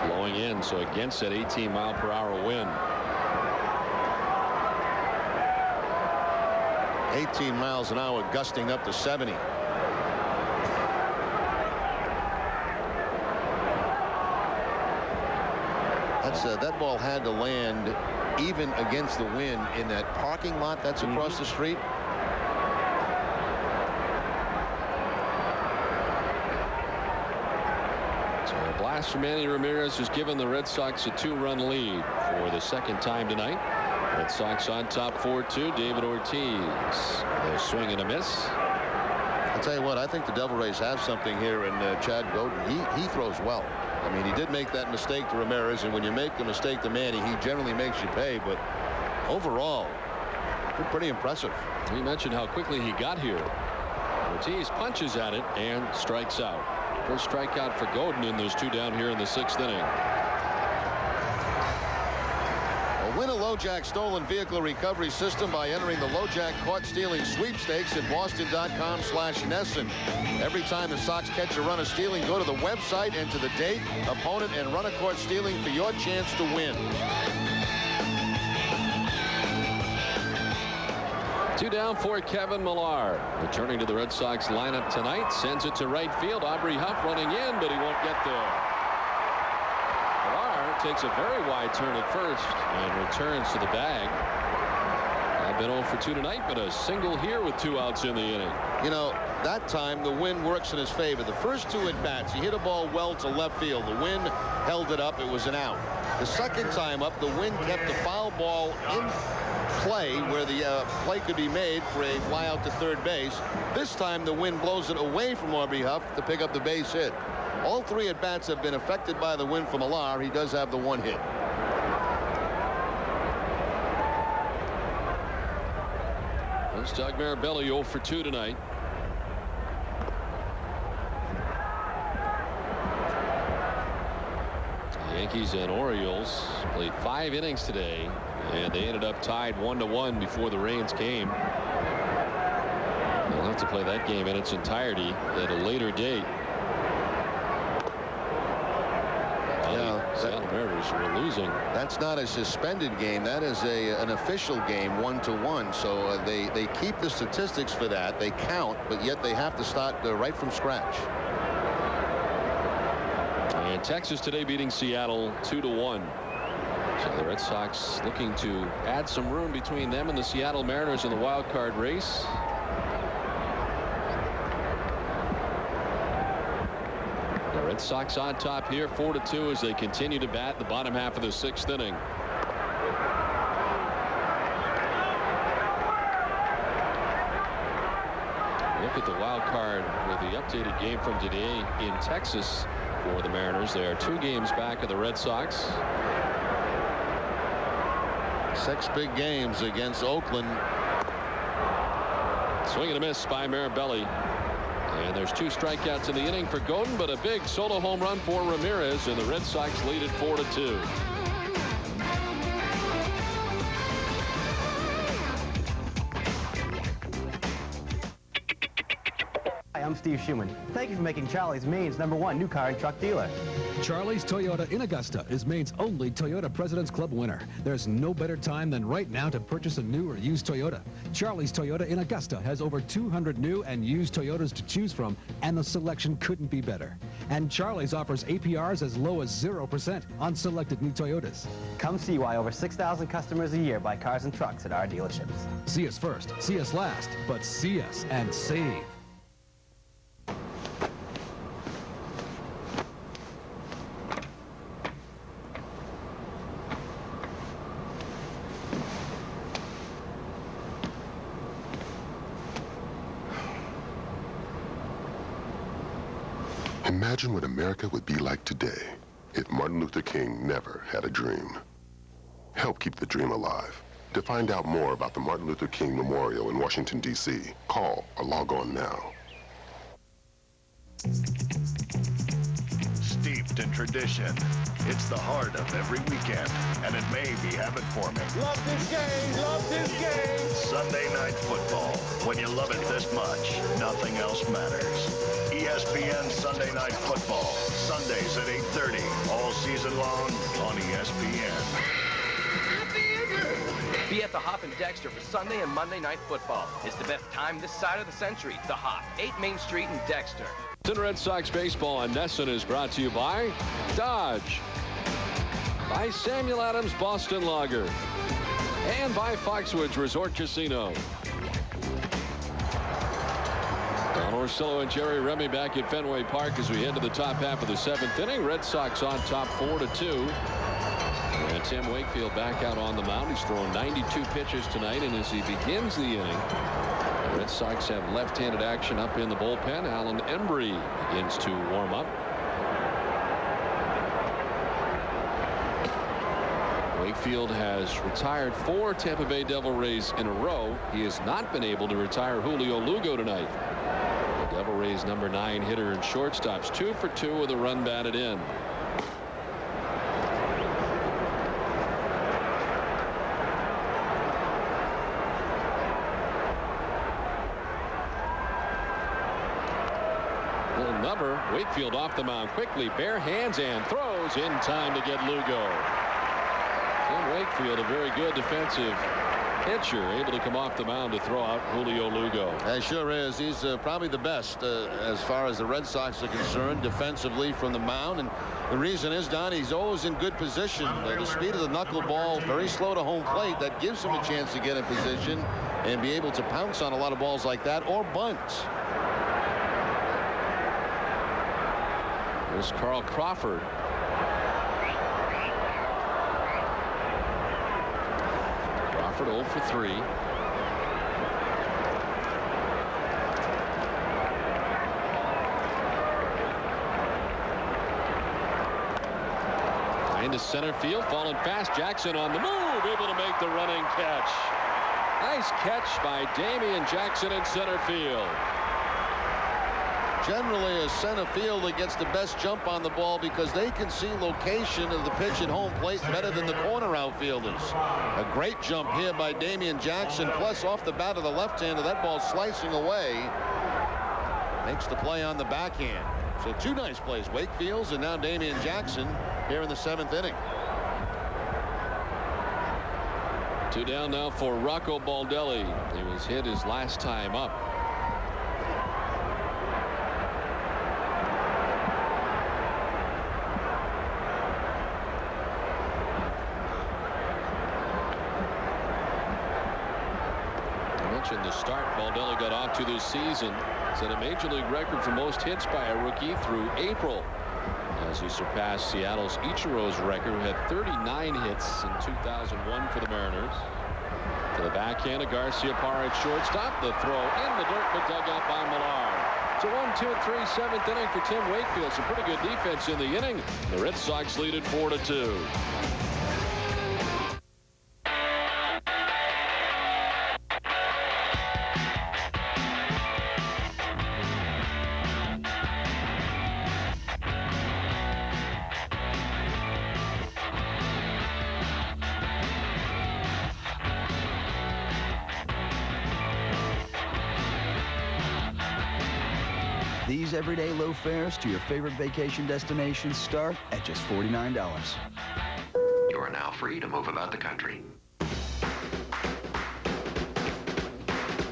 blowing in, so against that 18-mile-per-hour wind. 18 miles an hour gusting up to 70. That ball had to land even against the wind in that parking lot that's across the street. So a blast from Manny Ramirez has given the Red Sox a 2-run lead for the second time tonight. Red Sox on top 4-2. David Ortiz, a swing and a miss. I'll tell you what, I think the Devil Rays have something here in Chad Godin. He throws well. I mean, he did make that mistake to Ramirez, and when you make the mistake to Manny, he generally makes you pay. But overall, pretty impressive. We mentioned how quickly he got here. Ortiz punches at it and strikes out. First strikeout for Godin, and there's 2 down here in the 6th inning. Win a LoJack stolen vehicle recovery system by entering the LoJack caught stealing sweepstakes at boston.com/Nesson. Every time the Sox catch a run of stealing, go to the website, enter the date, opponent, and run a caught stealing for your chance to win. 2 down for Kevin Millar. Returning to the Red Sox lineup tonight, sends it to right field. Aubrey Huff running in, but he won't get there. Takes a very wide turn at first and returns to the bag. been 0 for 2 tonight, but a single here with 2 outs in the inning. You know, that time the wind works in his favor. The first 2 at-bats, he hit a ball well to left field. The wind held it up. It was an out. The second time up, the wind kept the foul ball in play where the play could be made for a fly out to third base. This time the wind blows it away from Aubrey Huff to pick up the base hit. All 3 at-bats have been affected by the wind from Millar. He does have the 1 hit. That's Doug Mirabelli 0 for 2 tonight. The Yankees and Orioles played 5 innings today, and they ended up tied 1-1 before the rains came. They'll have to play that game in its entirety at a later date. Seattle Mariners were losing. That's not a suspended game. That is an official game, 1-1. So they keep the statistics for that. They count, but yet they have to start right from scratch. And Texas today beating Seattle 2-1. So the Red Sox looking to add some room between them and the Seattle Mariners in the wild card race. The Red Sox on top here 4-2 as they continue to bat the bottom half of the 6th inning. Look at the wild card with the updated game from today in Texas for the Mariners. They are 2 games back of the Red Sox. 6 big games against Oakland. Swing and a miss by Mirabelli. And there's 2 strikeouts in the inning for Godin, but a big solo home run for Ramirez, and the Red Sox lead it 4-2. Hi, I'm Steve Schumann. Thank you for making Charlie's Maine's #1 new car and truck dealer. Charlie's Toyota in Augusta is Maine's only Toyota President's Club winner. There's no better time than right now to purchase a new or used Toyota. Charlie's Toyota in Augusta has over 200 new and used Toyotas to choose from, and the selection couldn't be better. And Charlie's offers APRs as low as 0% on selected new Toyotas. Come see why over 6,000 customers a year buy cars and trucks at our dealerships. See us first, see us last, but see us and save. Imagine what America would be like today if Martin Luther King never had a dream. Help keep the dream alive. To find out more about the Martin Luther King Memorial in Washington, D.C., call or log on now. Steeped in tradition, it's the heart of every weekend, and it may be habit forming. Love this game, love this game. Sunday night football. When you love it this much, nothing else matters. ESPN Sunday Night Football. Sundays at 8:30. All season long on ESPN. Be at the Hop in Dexter for Sunday and Monday Night Football. It's the best time this side of the century. The Hop, 8 Main Street in Dexter. Red Sox baseball on Nesson is brought to you by Dodge, by Samuel Adams Boston Lager, and by Foxwoods Resort Casino. Don Orsillo and Jerry Remy back at Fenway Park as we head to the top half of the 7th inning. Red Sox on top 4-2. And Tim Wakefield back out on the mound. He's thrown 92 pitches tonight, and as he begins the inning, the Red Sox have left-handed action up in the bullpen. Alan Embry begins to warm up. Wakefield has retired 4 Tampa Bay Devil Rays in a row. He has not been able to retire Julio Lugo tonight. The Devil Rays #9 hitter and shortstops 2 for 2 with a run batted in. Wakefield off the mound quickly, bare hands, and throws in time to get Lugo. Tim Wakefield, a very good defensive pitcher able to come off the mound to throw out Julio Lugo. He sure is. He's probably the best as far as the Red Sox are concerned defensively from the mound. And the reason is, Don, he's always in good position. The speed of the knuckleball, very slow to home plate. That gives him a chance to get in position and be able to pounce on a lot of balls like that or bunts. There's Carl Crawford. Crawford 0 for 3. Into center field, falling fast. Jackson on the move, able to make the running catch. Nice catch by Damian Jackson in center field. Generally, a center fielder gets the best jump on the ball because they can see location of the pitch at home plate better than the corner outfielders. A great jump here by Damian Jackson, plus off the bat of the left-hander, that ball slicing away. Makes the play on the backhand. So two nice plays, Wakefield's and now Damian Jackson here in the 7th inning. 2 down now for Rocco Baldelli. He was hit his last time up. The start Baldelli got off to this season set a major league record for most hits by a rookie through April as he surpassed Seattle's Ichiro's record, who had 39 hits in 2001 for the Mariners. To the backhand of Garcia Parra at shortstop. The throw in the dirt but dug out by Millar. It's a 1-2-3 7th inning for Tim Wakefield. Some pretty good defense in the inning. The Red Sox lead it 4-2. These everyday low fares to your favorite vacation destinations start at just $49. You are now free to move about the country.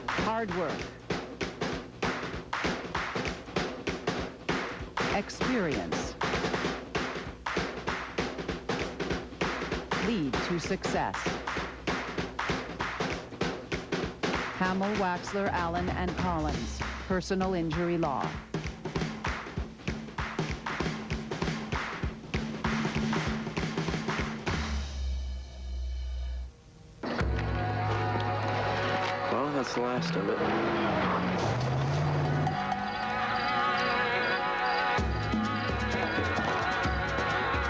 Hard work. Experience. Lead to success. Hamill, Waxler, Allen, and Collins. Personal injury law. Well, that's the last of it.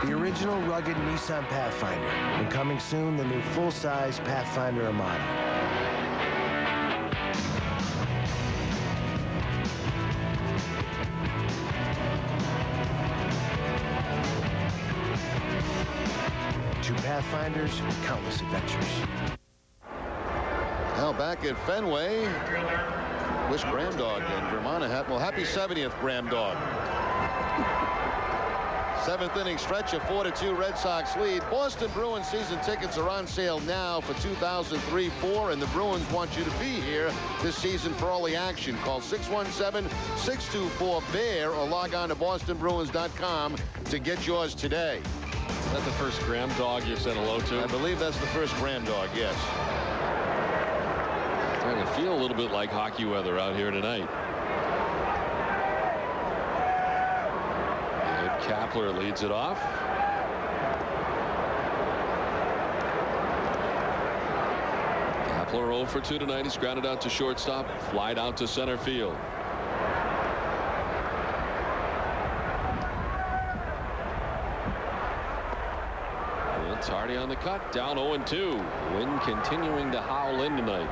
The original rugged Nissan Pathfinder, and coming soon, the new full-size Pathfinder Armada. Two Pathfinders, countless adventures. Now back at Fenway, wish Graham Dog and Vermont a happy 70th, Graham Dog. 7th inning stretch, a 4-2 Red Sox lead. Boston Bruins season tickets are on sale now for 2003-04, and the Bruins want you to be here this season for all the action. Call 617-624-BEAR or log on to bostonbruins.com to get yours today. Is that the first Graham Dog you said hello to? I believe that's the first Graham Dog, yes. Starting to feel a little bit like hockey weather out here tonight. Kapler leads it off. Kapler 0 for 2 tonight. He's grounded out to shortstop, flied out to center field. It's Hardy on the cut, down 0-2. Wind continuing to howl in tonight.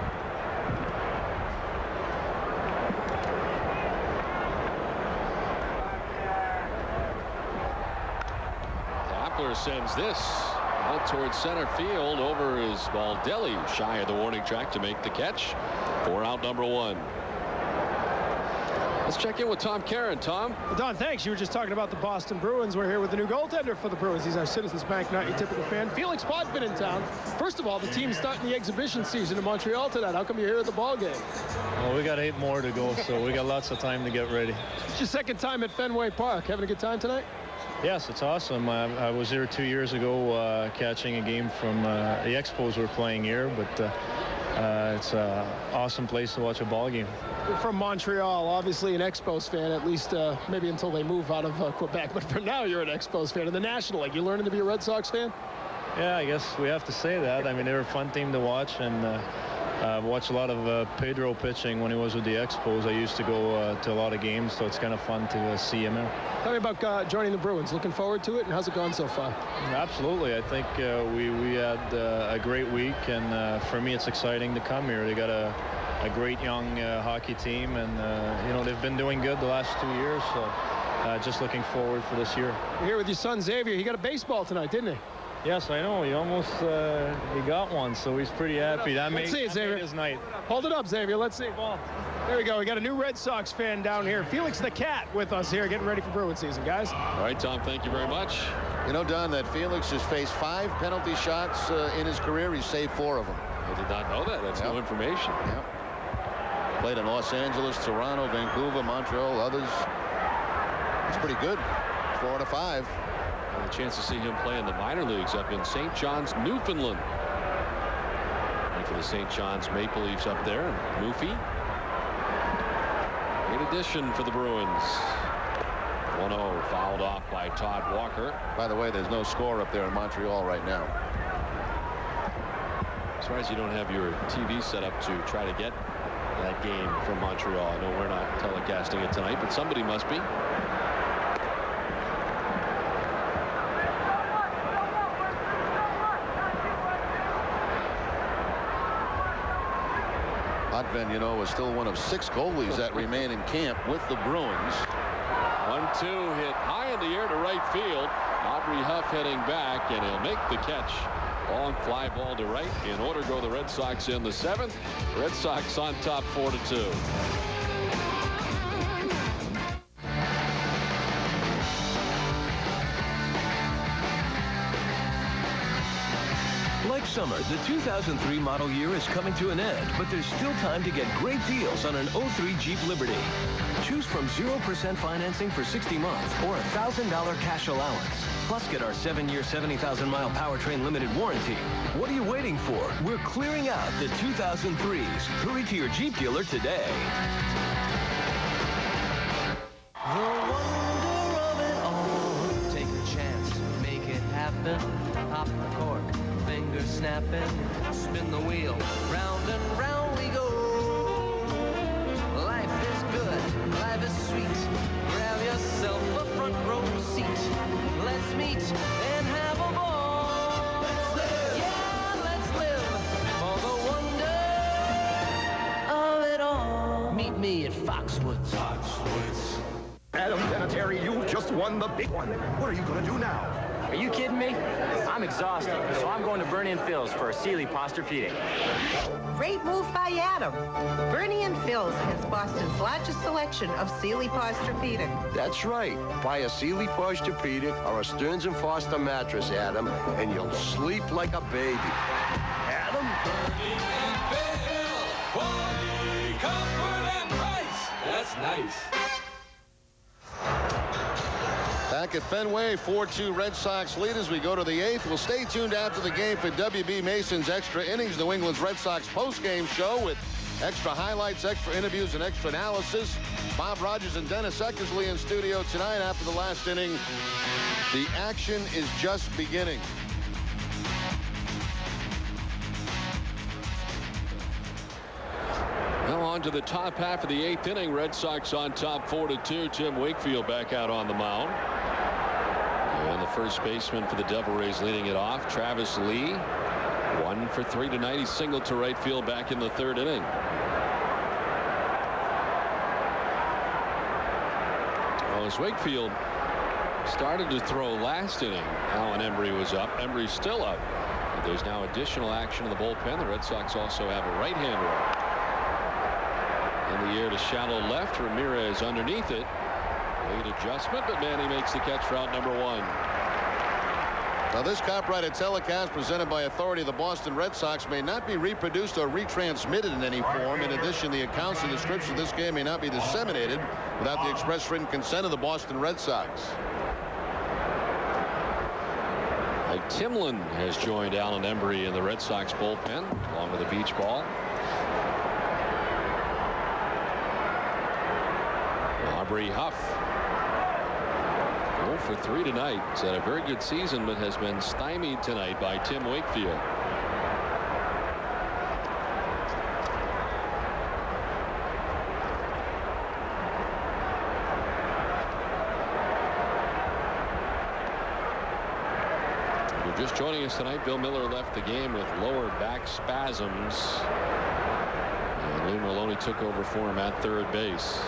Sends this out towards center field. Over is Baldelli, shy of the warning track to make the catch for out number 1. Let's check in with Tom Caron. Tom? Well, Don, thanks. You were just talking about the Boston Bruins. We're here with the new goaltender for the Bruins. He's our Citizens Bank Night, your typical fan. Felix Potvin in town. First of all, the team's starting the exhibition season in Montreal tonight. How come you're here at the ball game? Well, we got 8 more to go, so we got lots of time to get ready. It's your second time at Fenway Park. Having a good time tonight? Yes, it's awesome. I was here 2 years ago catching a game from the Expos were playing here, but it's an awesome place to watch a ball game. You're from Montreal, obviously an Expos fan, at least maybe until they move out of Quebec. But for now, you're an Expos fan. In the National League, you learning to be a Red Sox fan? Yeah, I guess we have to say that. I mean, they're a fun team to watch, and I've watched a lot of Pedro pitching when he was with the Expos. I used to go to a lot of games, so it's kind of fun to see him there. Tell me about joining the Bruins. Looking forward to it, and how's it gone so far? Absolutely. I think we had a great week, and for me, it's exciting to come here. They got a great young hockey team, and you know, they've been doing good the last 2 years, so just looking forward for this year. You're here with your son Xavier. He got a baseball tonight, didn't he? Yes, I know. He almost he got one, so he's pretty happy. That made his night. Hold it up, Xavier. Let's see. There we go. We got a new Red Sox fan down here. Felix the Cat with us here, getting ready for Bruin season, guys. All right, Tom, thank you very much. You know, Don, that Felix has faced 5 penalty shots in his career. He's saved 4 of them. I did not know that. That's new information. Yep. Played in Los Angeles, Toronto, Vancouver, Montreal, others. It's pretty good. 4 out of 5. A chance to see him play in the minor leagues up in St. John's, Newfoundland. And for the St. John's Maple Leafs up there, Moofy. Great addition for the Bruins. 1-0 fouled off by Todd Walker. By the way, there's no score up there in Montreal right now. As far as you don't have your TV set up to try to get that game from Montreal. I know we're not telecasting it tonight, but somebody must be. Potvin, you know, is still one of 6 goalies that remain in camp with the Bruins. 1-2 hit high in the air to right field. Aubrey Huff heading back, and he'll make the catch. Long fly ball to right. In order go the Red Sox in the 7th. Red Sox on top 4-2. Like summer, the 2003 model year is coming to an end, but there's still time to get great deals on an 03 Jeep Liberty. Choose from 0% financing for 60 months or a $1,000 cash allowance. Plus, get our 7-year, 70,000-mile powertrain limited warranty. What are you waiting for? We're clearing out the 2003s. Hurry to your Jeep dealer today. The wonder of it all. Take a chance, make it happen. Pop the cork. Fingers snapping, spin the wheel, round and round we go. Life is good, life is sweet. Grab yourself a front row seat. Let's meet and have a ball. Let's live, yeah, let's live for the wonder of it all. Meet me at Foxwoods. Foxwoods. Adam Vinatieri, you just won the big one. What are you going to do now? Are you kidding me? I'm exhausted, so I'm going to Bernie and Phil's for a Sealy Posturepedic. Great move by Adam. Bernie and Phil's has Boston's largest selection of Sealy Posturepedic. That's right. Buy a Sealy Posturepedic or a Stearns & Foster mattress, Adam, and you'll sleep like a baby. Adam? Bernie and Phil, quality, comfort, and price. That's nice. Back at Fenway, 4-2 Red Sox lead as we go to the 8th. We'll stay tuned after the game for W.B. Mason's Extra Innings, New England's Red Sox post-game show with extra highlights, extra interviews, and extra analysis. Bob Rogers and Dennis Eckersley in studio tonight after the last inning. The action is just beginning. Now on to the top half of the 8th inning. Red Sox on top 4-2. Tim Wakefield back out on the mound. And the first baseman for the Devil Rays leading it off, Travis Lee. 1 for 3 tonight. He singled to right field back in the 3rd inning. Well, as Wakefield started to throw last inning, Alan Embry was up. Embry's still up. But there's now additional action in the bullpen. The Red Sox also have a right-hander up. In the air to shallow left. Ramirez underneath it. Late adjustment, but Manny makes the catch for out number 1. Now, this copyrighted telecast presented by authority of the Boston Red Sox may not be reproduced or retransmitted in any form. In addition, the accounts and description of this game may not be disseminated without the express written consent of the Boston Red Sox. Mike Timlin has joined Alan Embry in the Red Sox bullpen along with a beach ball. Aubrey Huff 0 for 3 tonight. He's had a very good season, but has been stymied tonight by Tim Wakefield. If you're just joining us tonight, Bill Miller left the game with lower back spasms. And Lou Maloney took over for him at third base.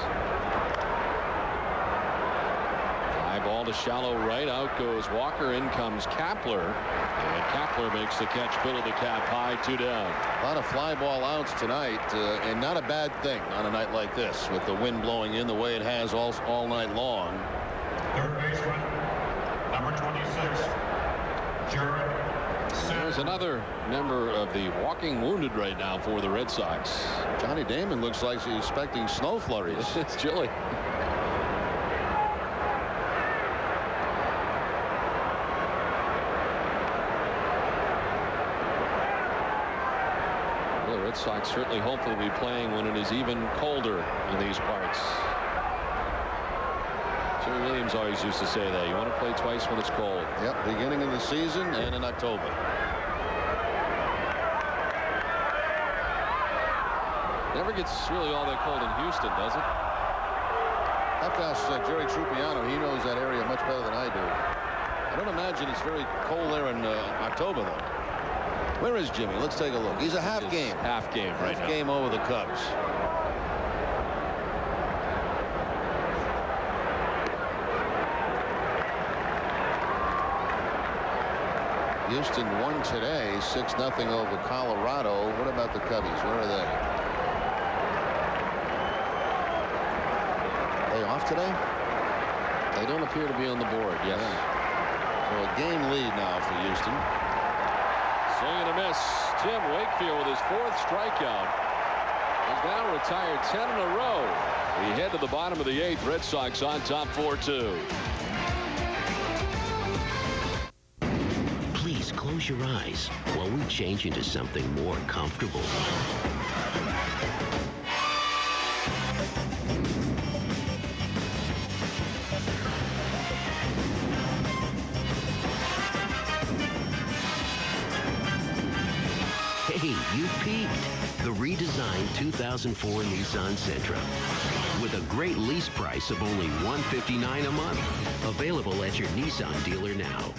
Ball to shallow right. Out goes Walker. In comes Kapler. And Kapler makes the catch. Middle of the cap high. 2 down. A lot of fly ball outs tonight, and not a bad thing on a night like this with the wind blowing in the way it has all night long. Third baseman, number 26, Jared. There's another member of the walking wounded right now for the Red Sox. Johnny Damon looks like he's expecting snow flurries. It's chilly. Red Sox certainly hopefully will be playing when it is even colder in these parts. Jerry Williams always used to say that you want to play twice when it's cold. Yep, beginning of the season and in October. Never gets really all that cold in Houston, does it? I've asked Jerry Trupiano. He knows that area much better than I do. I don't imagine it's very cold there in October, though. Where is Jimmy? Let's take a look. He's a half game. Half game right now. Half game over the Cubs. Houston won today 6-0 over Colorado. What about the Cubbies? Where are they? Are they off today? They don't appear to be on the board. Yes. Yeah. So a game lead now for Houston. Swing and a miss. Tim Wakefield with his 4th strikeout. He's now retired 10 in a row. We head to the bottom of the 8th. Red Sox on top 4-2. Please close your eyes while we change into something more comfortable. Hey, you peaked. The redesigned 2004 Nissan Sentra. With a great lease price of only $159 a month. Available at your Nissan dealer now.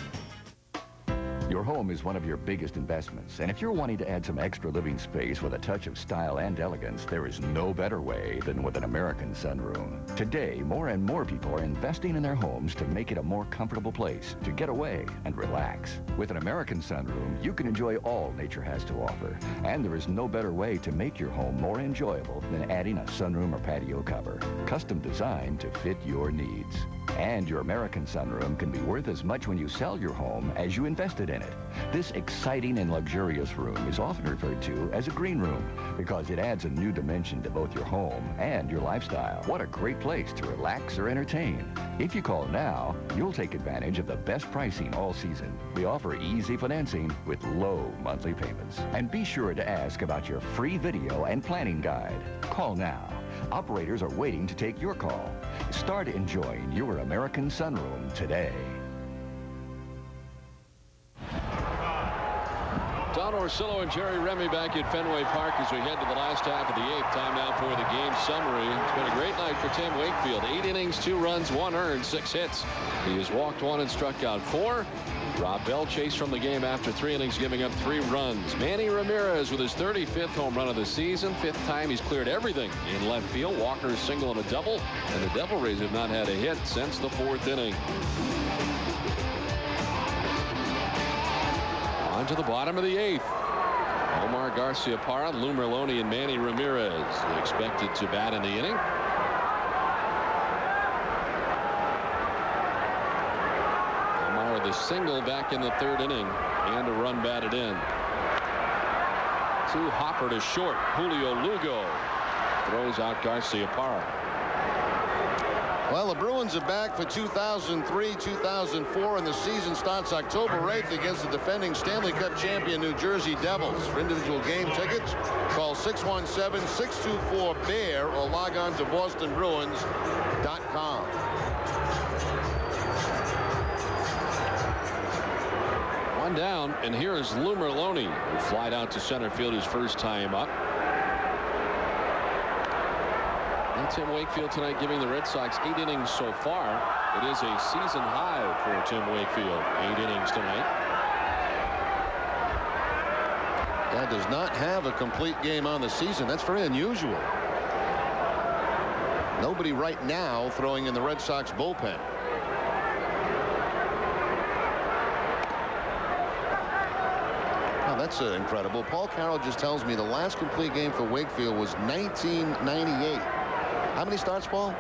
Your home is one of your biggest investments, and if you're wanting to add some extra living space with a touch of style and elegance, there is no better way than with an American sunroom. Today, more and more people are investing in their homes to make it a more comfortable place to get away and relax. With an American sunroom, you can enjoy all nature has to offer, and there is no better way to make your home more enjoyable than adding a sunroom or patio cover, custom designed to fit your needs. And your American sunroom can be worth as much when you sell your home as you invested in it. This exciting and luxurious room is often referred to as a green room because it adds a new dimension to both your home and your lifestyle. What a great place to relax or entertain. If you call now, you'll take advantage of the best pricing all season. We offer easy financing with low monthly payments. And be sure to ask about your free video and planning guide. Call now. Operators are waiting to take your call. Start enjoying your American sunroom today. Don Orsillo and Jerry Remy back at Fenway Park as we head to the last half of the 8th. Time now for the game summary. It's been a great night for Tim Wakefield. 8 innings, 2 runs, 1 earned, 6 hits. He has walked 1 and struck out 4. Rob Bell chased from the game after 3 innings, giving up 3 runs. Manny Ramirez with his 35th home run of the season. 5th time he's cleared everything in left field. Walker's single and a double. And the Devil Rays have not had a hit since the 4th inning. On to the bottom of the 8th. Omar Garciaparra, Lou Merloni, and Manny Ramirez expected to bat in the inning. Omar with a single back in the 3rd inning and a run batted in. 2 hopper to short. Julio Lugo throws out Garciaparra. Well, the Bruins are back for 2003-2004, and the season starts October 8th against the defending Stanley Cup champion New Jersey Devils. For individual game tickets, call 617-624-BEAR or log on to bostonbruins.com. One down, and here is Lou Merloni, who flied out to center field his first time up. And Tim Wakefield tonight giving the Red Sox 8 innings so far. It is a season high for Tim Wakefield. 8 innings tonight. That does not have a complete game on the season. That's very unusual. Nobody right now throwing in the Red Sox bullpen. Oh, that's incredible. Paul Carroll just tells me the last complete game for Wakefield was 1998. How many starts, Paul?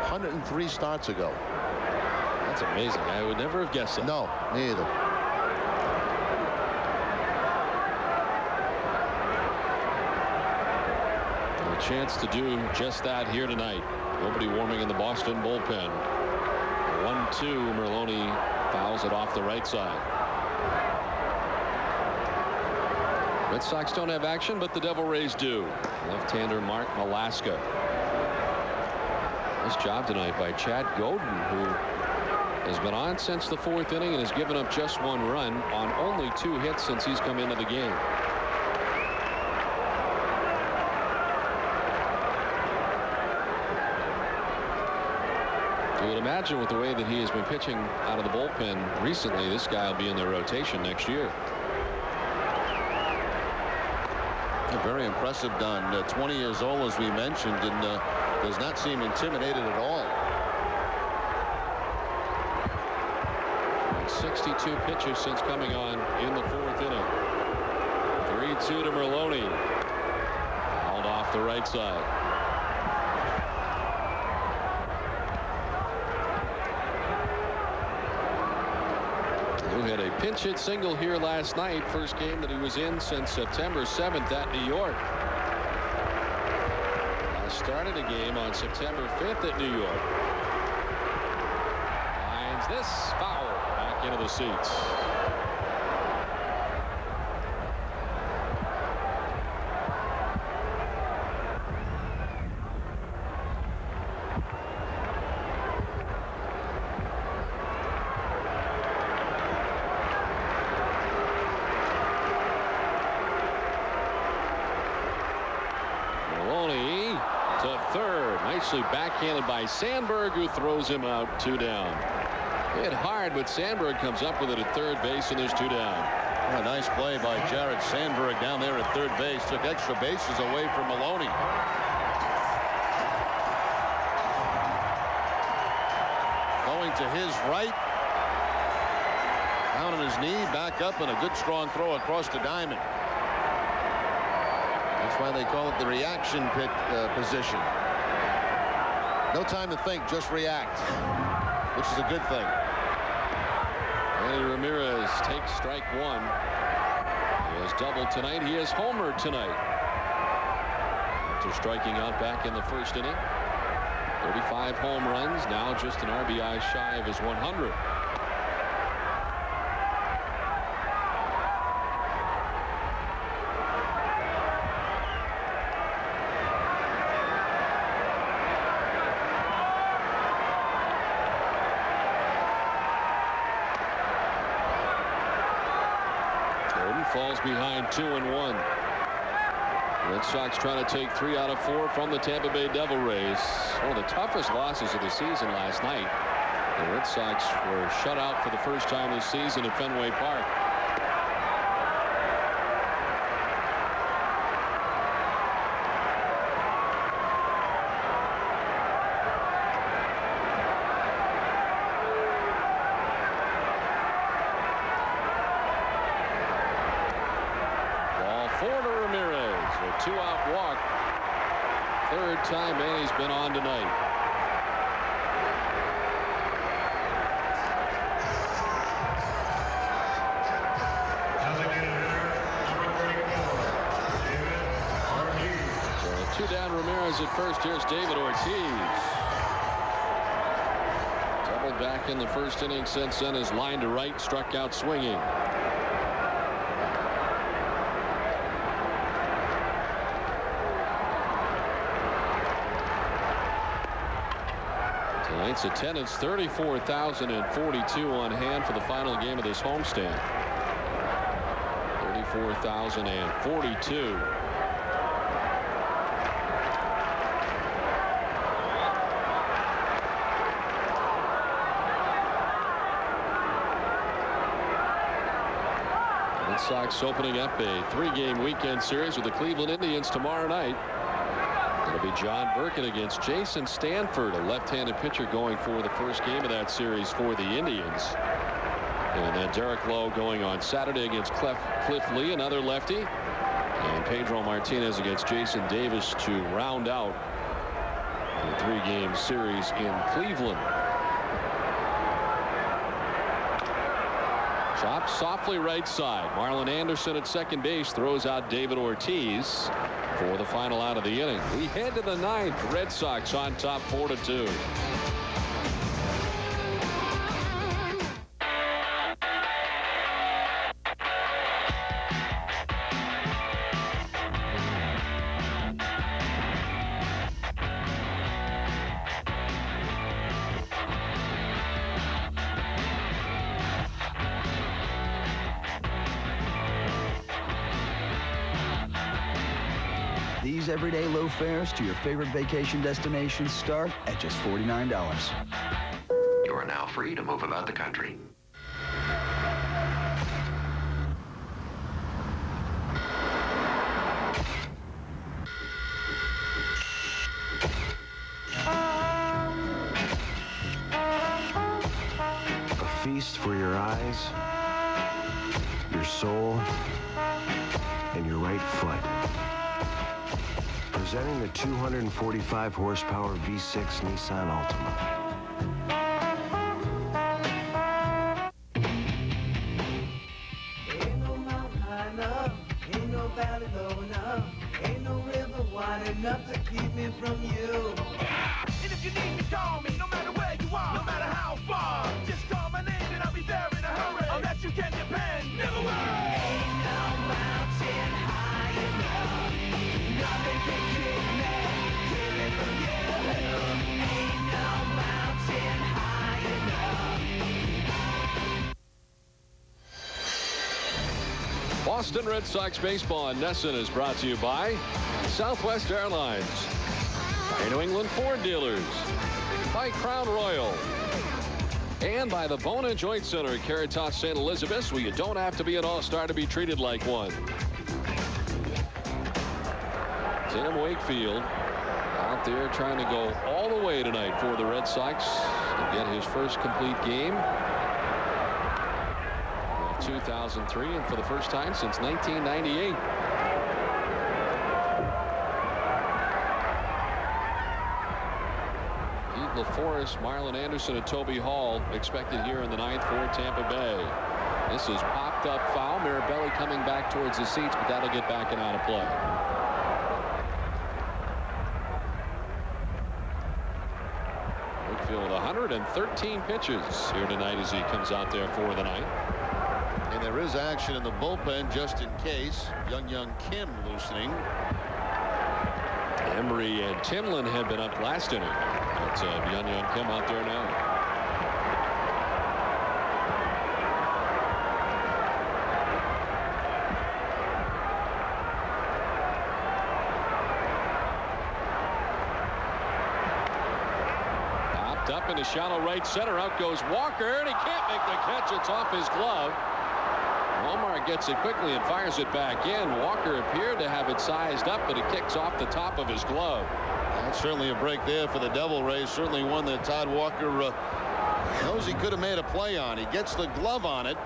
103 starts ago. That's amazing. I would never have guessed it. No, me either. A chance to do just that here tonight. Nobody warming in the Boston bullpen. 1-2. Merloni fouls it off the right side. Red Sox don't have action, but the Devil Rays do. Left-hander Mark Malaska. Nice job tonight by Chad Godin, who has been on since the 4th inning and has given up just 1 run on only 2 hits since he's come into the game. You would imagine with the way that he has been pitching out of the bullpen recently, this guy will be in their rotation next year. Very impressive, Don. 20 years old, as we mentioned, and does not seem intimidated at all. 62 pitches since coming on in the 4th inning. 3-2 to Merloni. Hauled off the right side. Who had a pinch hit single here last night. First game that he was in since September 7th at New York. Started a game on September 5th at New York. Finds this foul back into the seats. Backhanded by Sandberg, who throws him out. 2 down. Hit hard, but Sandberg comes up with it at 3rd base, and there's 2 down. What a nice play by Jared Sandberg down there at 3rd base. Took extra bases away from Maloney. Going to his right. Down on his knee, back up, and a good strong throw across the diamond. That's why they call it the reaction pit position. No time to think, just react, which is a good thing. Manny Ramirez takes strike 1. He has doubled tonight. He has homered tonight. After striking out back in the 1st inning. 35 home runs, now just an RBI shy of his 100. Falls behind 2-1. Red Sox trying to take 3 out of 4 from the Tampa Bay Devil Rays. One of the toughest losses of the season last night. The Red Sox were shut out for the first time this season at Fenway Park. 2-out walk. Third time Manny's been on tonight. So 2 down. Ramirez at first. Here's David Ortiz. Doubled back in the first inning. Since then is line to right, struck out swinging. Tonight's attendance 34,042 on hand for the final game of this homestand. 34,042. Red Sox opening up a 3-game weekend series with the Cleveland Indians tomorrow night. It'll be John Burkett against Jason Stanford, a left-handed pitcher, going for the first game of that series for the Indians. And then Derek Lowe going on Saturday against Cliff Lee, another lefty. And Pedro Martinez against Jason Davis to round out the 3-game series in Cleveland. Chopped softly right side. Marlon Anderson at second base throws out David Ortiz for the final out of the inning. We head to the 9th. Red Sox on top 4-2. These everyday low fares to your favorite vacation destinations start at just $49. You are now free to move about the country. A feast for your eyes, your soul, and your right foot. Presenting the 245 horsepower V6 Nissan Altima. Ain't no mountain high enough, ain't no valley low enough, ain't no river wide enough to keep me from you. And if you need me, call me, no matter where you are, no matter how far. Just call my name and I'll be there in a hurry. On that you can depend, never worry. Ain't no mountain high enough, nothing can keep me, keep me from you. Ain't no mountain high enough. Boston Red Sox baseball on NESN is brought to you by Southwest Airlines, by New England Ford dealers, by Crown Royal, and by the Bone and Joint Center at Caritas St. Elizabeth, where you don't have to be an all-star to be treated like one. Tim Wakefield out there trying to go all the way tonight for the Red Sox to get his first complete game of 2003, and for the first time since 1998. Pete LaForest, Marlon Anderson, and Toby Hall expected here in the 9th for Tampa Bay. This is popped up foul. Mirabelli coming back towards the seats, but that'll get back and out of play. Wakefield 113 pitches here tonight as he comes out there for the 9th. And there is action in the bullpen just in case. Young Kim loosening. Emery and Timlin had been up last inning. But Young Kim out there now. Popped up into shallow right center. Out goes Walker, and he can't make the catch. It's off his glove. Omar gets it quickly and fires it back in. Walker appeared to have it sized up, but it kicks off the top of his glove. That's certainly a break there for the Devil Rays. Certainly one that Todd Walker knows he could have made a play on. He gets the glove on it.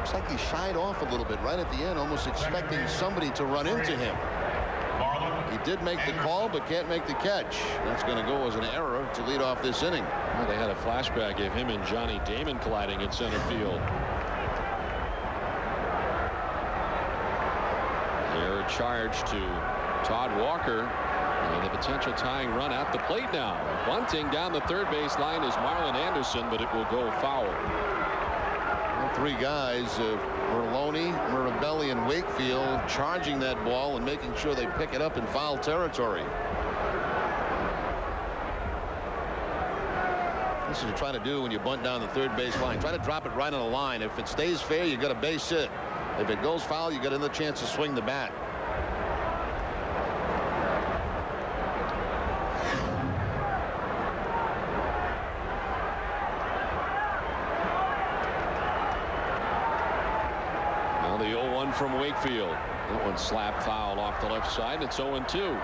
Looks like he shied off a little bit right at the end, almost expecting somebody to run into him. He did make the call, but can't make the catch. That's going to go as an error to lead off this inning. Well, they had a flashback of him and Johnny Damon colliding in center field. Error charge to Todd Walker. And the potential tying run at the plate now. Bunting down the third base line is Marlon Anderson, but it will go foul. Well, three guys, Merlone, Mirabelli, and Wakefield, charging that ball and making sure they pick it up in foul territory. This is what you try to do when you bunt down the third base line. Try to drop it right on the line. If it stays fair, you got a base hit. If it goes foul, you got another chance to swing the bat. Now the 0-1 from Wakefield. That one slapped foul off the left side. It's 0-2.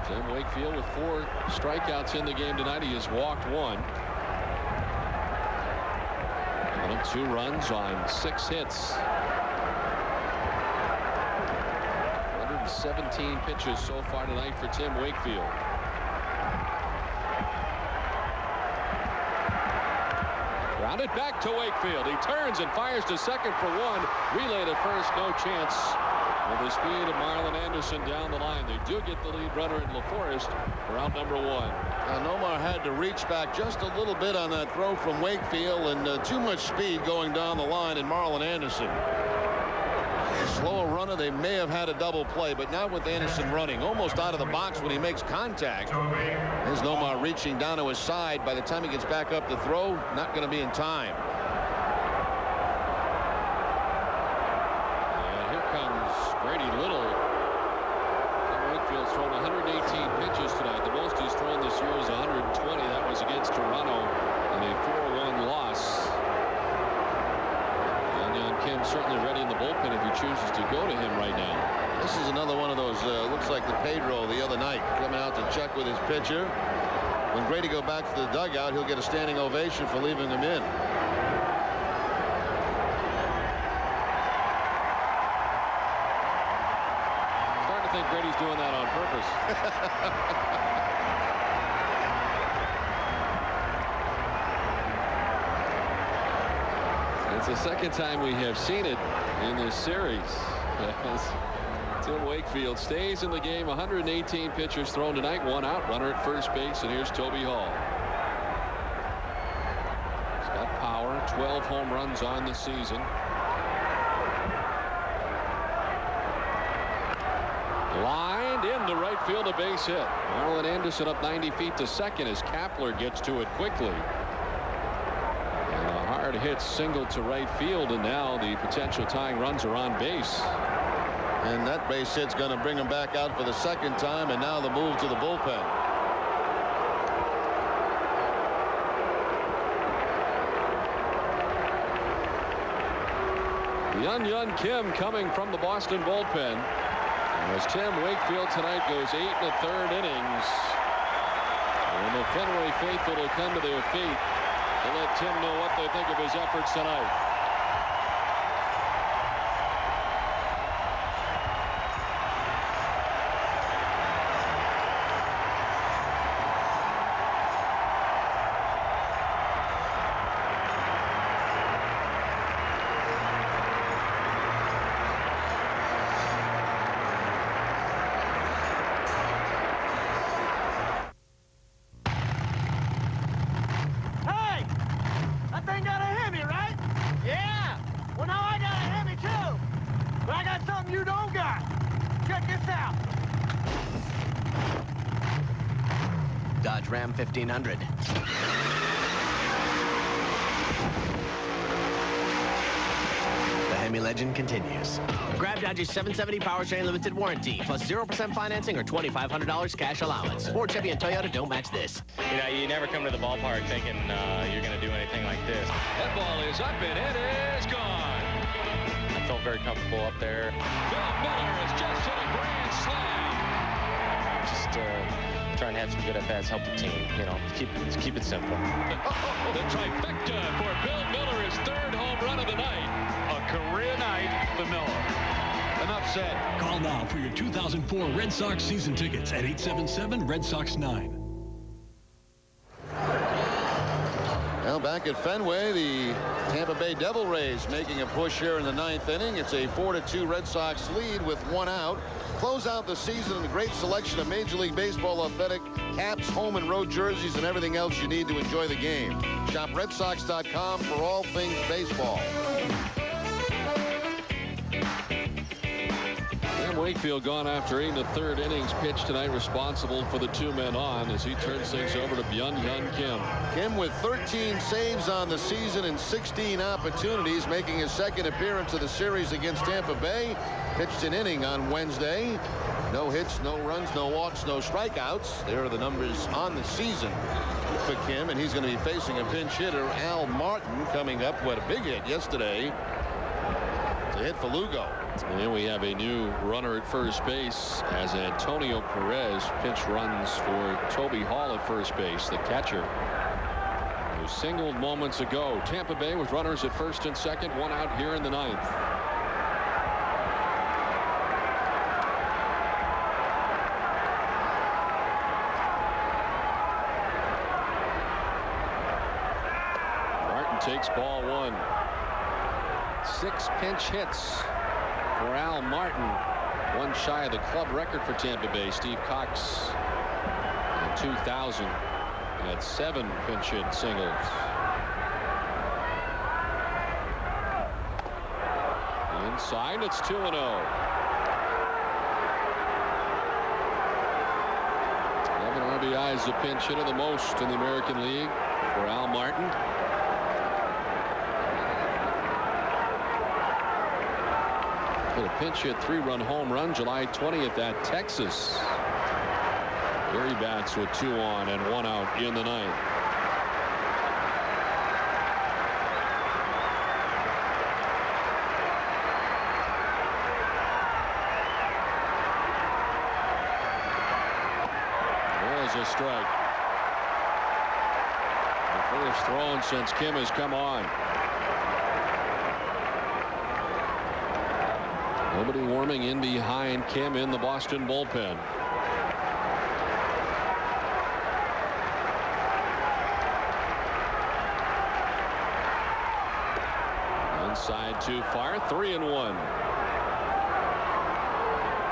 Tim Wakefield with 4 strikeouts in the game tonight. He has walked 1. 2 runs on 6 hits. 117 pitches so far tonight for Tim Wakefield. Grounded back to Wakefield. He turns and fires to second for 1. Relay to first, no chance. With the speed of Marlon Anderson down the line, they do get the lead runner in LaForest for out number 1. Nomar had to reach back just a little bit on that throw from Wakefield, and too much speed going down the line in Marlon Anderson. A slower runner, they may have had a double play, but not with Anderson running almost out of the box when he makes contact. There's Nomar reaching down to his side. By the time he gets back up to throw, not going to be in time. And here comes Grady Little. Tim Wakefield's thrown 118 pitches tonight. The most he's thrown this year is 120. That was against Toronto in a 4-1 loss. Kim certainly ready in the bullpen if he chooses to go to him right now. This is another one of those, looks like the Pedro the other night, coming out to check with his pitcher. When Grady go back to the dugout, he'll get a standing ovation for leaving him in. I'm starting to think Grady's doing that on purpose. It's the second time we have seen it in this series. Tim Wakefield stays in the game. 118 pitches thrown tonight. 1 out, runner at first base, and here's Toby Hall. He's got power. 12 home runs on the season. Lined into right field, a base hit. Marlon Anderson up 90 feet to second as Kapler gets to it quickly. Hard hit single to right field, and now the potential tying runs are on base. And that base hit's going to bring him back out for the second time, and now the move to the bullpen. The Young Kim coming from the Boston bullpen. As Tim Wakefield tonight goes 8 1/3 innings. And the Fenway faithful will come to their feet to let Tim know what they think of his efforts tonight. Ram 1500. The Hemi legend continues. Grab Dodge's 770 powertrain limited warranty plus 0% financing or $2,500 cash allowance. Ford, Chevy, and Toyota don't match this. You know, you never come to the ballpark thinking you're going to do anything like this. That ball is up and it is gone. I felt very comfortable up there. Bill Miller has just hit a grand slam. Just try and have some good at-bats, help the team. You know, keep it simple. The trifecta for Bill Miller, his third home run of the night. A career night for Miller. Enough said. Call now for your 2004 Red Sox season tickets at 877-RED SOX 9. Now back at Fenway, the Tampa Bay Devil Rays making a push here in the 9th inning. It's a 4-2 Red Sox lead with 1 out. Close out the season in a great selection of Major League Baseball authentic caps, home and road jerseys, and everything else you need to enjoy the game. Shop RedSox.com for all things baseball. Tim Wakefield gone after 8 1/3 innings pitched tonight, responsible for the 2 men on as he turns things over to Byung-Hyun Kim. Kim with 13 saves on the season and 16 opportunities, making his second appearance of the series against Tampa Bay. Pitched an inning on Wednesday. No hits, no runs, no walks, no strikeouts. There are the numbers on the season for Kim, and he's going to be facing a pinch hitter, Al Martin, coming up. What a big hit yesterday. It's a hit for Lugo. And we have a new runner at first base as Antonio Perez pinch runs for Toby Hall at first base, the catcher, who singled moments ago. Tampa Bay with runners at first and second, 1 out here in the 9th. Martin takes ball 1. 6 pinch hits for Al Martin, 1 shy of the club record for Tampa Bay. Steve Cox in 2000 had 7 pinch hit singles. Inside, it's 2-0. 11 RBIs a pinch hitter, the most in the American League for Al Martin. A pinch hit 3-run home run July 20th at Texas. Here he bats with 2 on and 1 out in the 9th. There's a strike. The first thrown since Kim has come on. Nobody warming in behind Kim in the Boston bullpen. Inside too far, 3-1.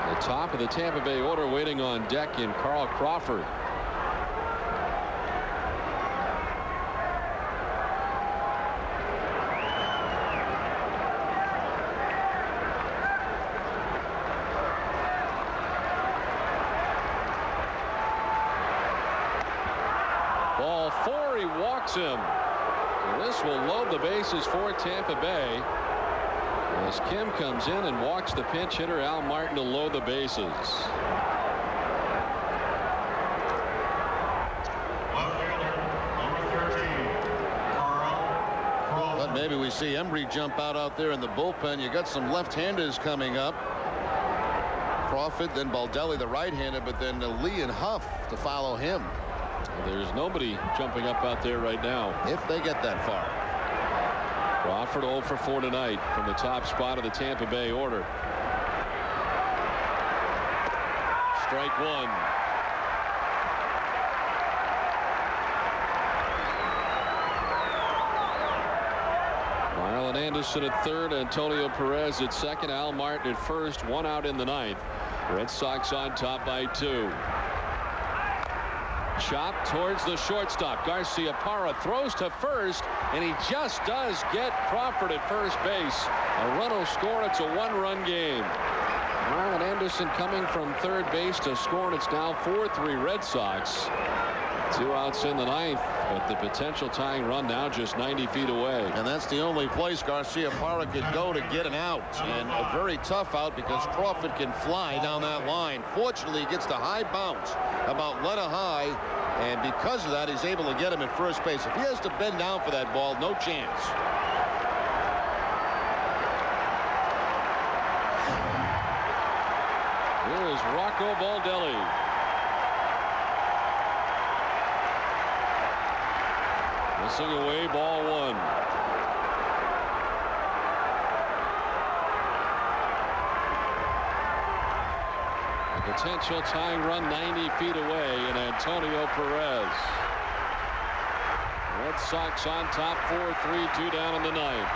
The top of the Tampa Bay order waiting on deck in Carl Crawford. Ball 4, he walks him. So this will load the bases for Tampa Bay as Kim comes in and walks the pinch hitter Al Martin to load the bases. But maybe we see Embry jump out there in the bullpen. You got some left-handers coming up. Crawford, then Baldelli, the right-hander, but then Lee and Huff to follow him. There's nobody jumping up out there right now. If they get that far. Crawford 0 for 4 tonight from the top spot of the Tampa Bay order. Strike 1. Marlon Anderson at third, Antonio Perez at second, Al Martin at first, 1 out in the 9th. Red Sox on top by 2. Chop towards the shortstop. Garciaparra throws to first, and he just does get Crawford at first base. A run will score. It's a 1-run game. Marlon Anderson coming from third base to score, and it's now 4-3 Red Sox. 2 outs in the 9th, but the potential tying run now just 90 feet away. And that's the only place Garciaparra could go to get an out, and a very tough out because Crawford can fly down that line. Fortunately, he gets the high bounce about letter high, and because of that, he's able to get him at first base. If he has to bend down for that ball, no chance. Here is Rocco Baldelli. Missing away, ball one. A potential tying run 90 feet away in Antonio Perez. Red Sox on top 4-3, 2 down in the ninth.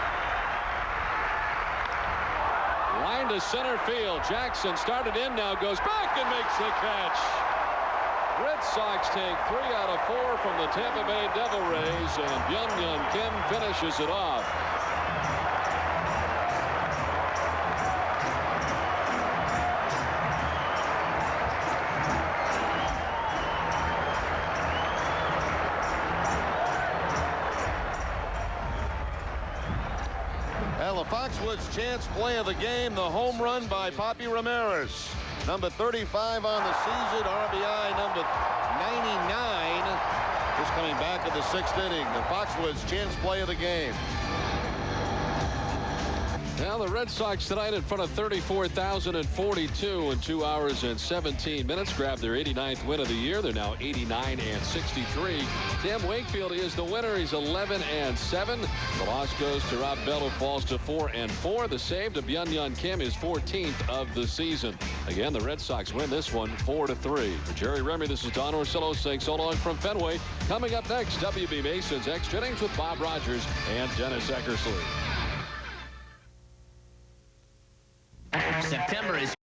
Line to center field. Jackson started in, now goes back and makes the catch. Red Sox take 3 out of 4 from the Tampa Bay Devil Rays, and Byung-Hyun Kim finishes it off. Well, the Foxwoods' chance play of the game, the home run by Poppy Ramirez. Number 35 on the season, RBI number 99. Just coming back in the 6th inning. The Foxwoods' chance play of the game. Now the Red Sox tonight in front of 34,042 in 2 hours and 17 minutes. Grabbed their 89th win of the year. They're now 89 and 63. Tim Wakefield is the winner. He's 11 and 7. The loss goes to Rob Bell, who falls to 4 and 4. The save to Byung-Hyun Kim, his 14th of the season. Again, the Red Sox win this one 4-3. For Jerry Remy, this is Don Orsillo saying so long from Fenway. Coming up next, WB Mason's Extra Innings with Bob Rogers and Dennis Eckersley. September is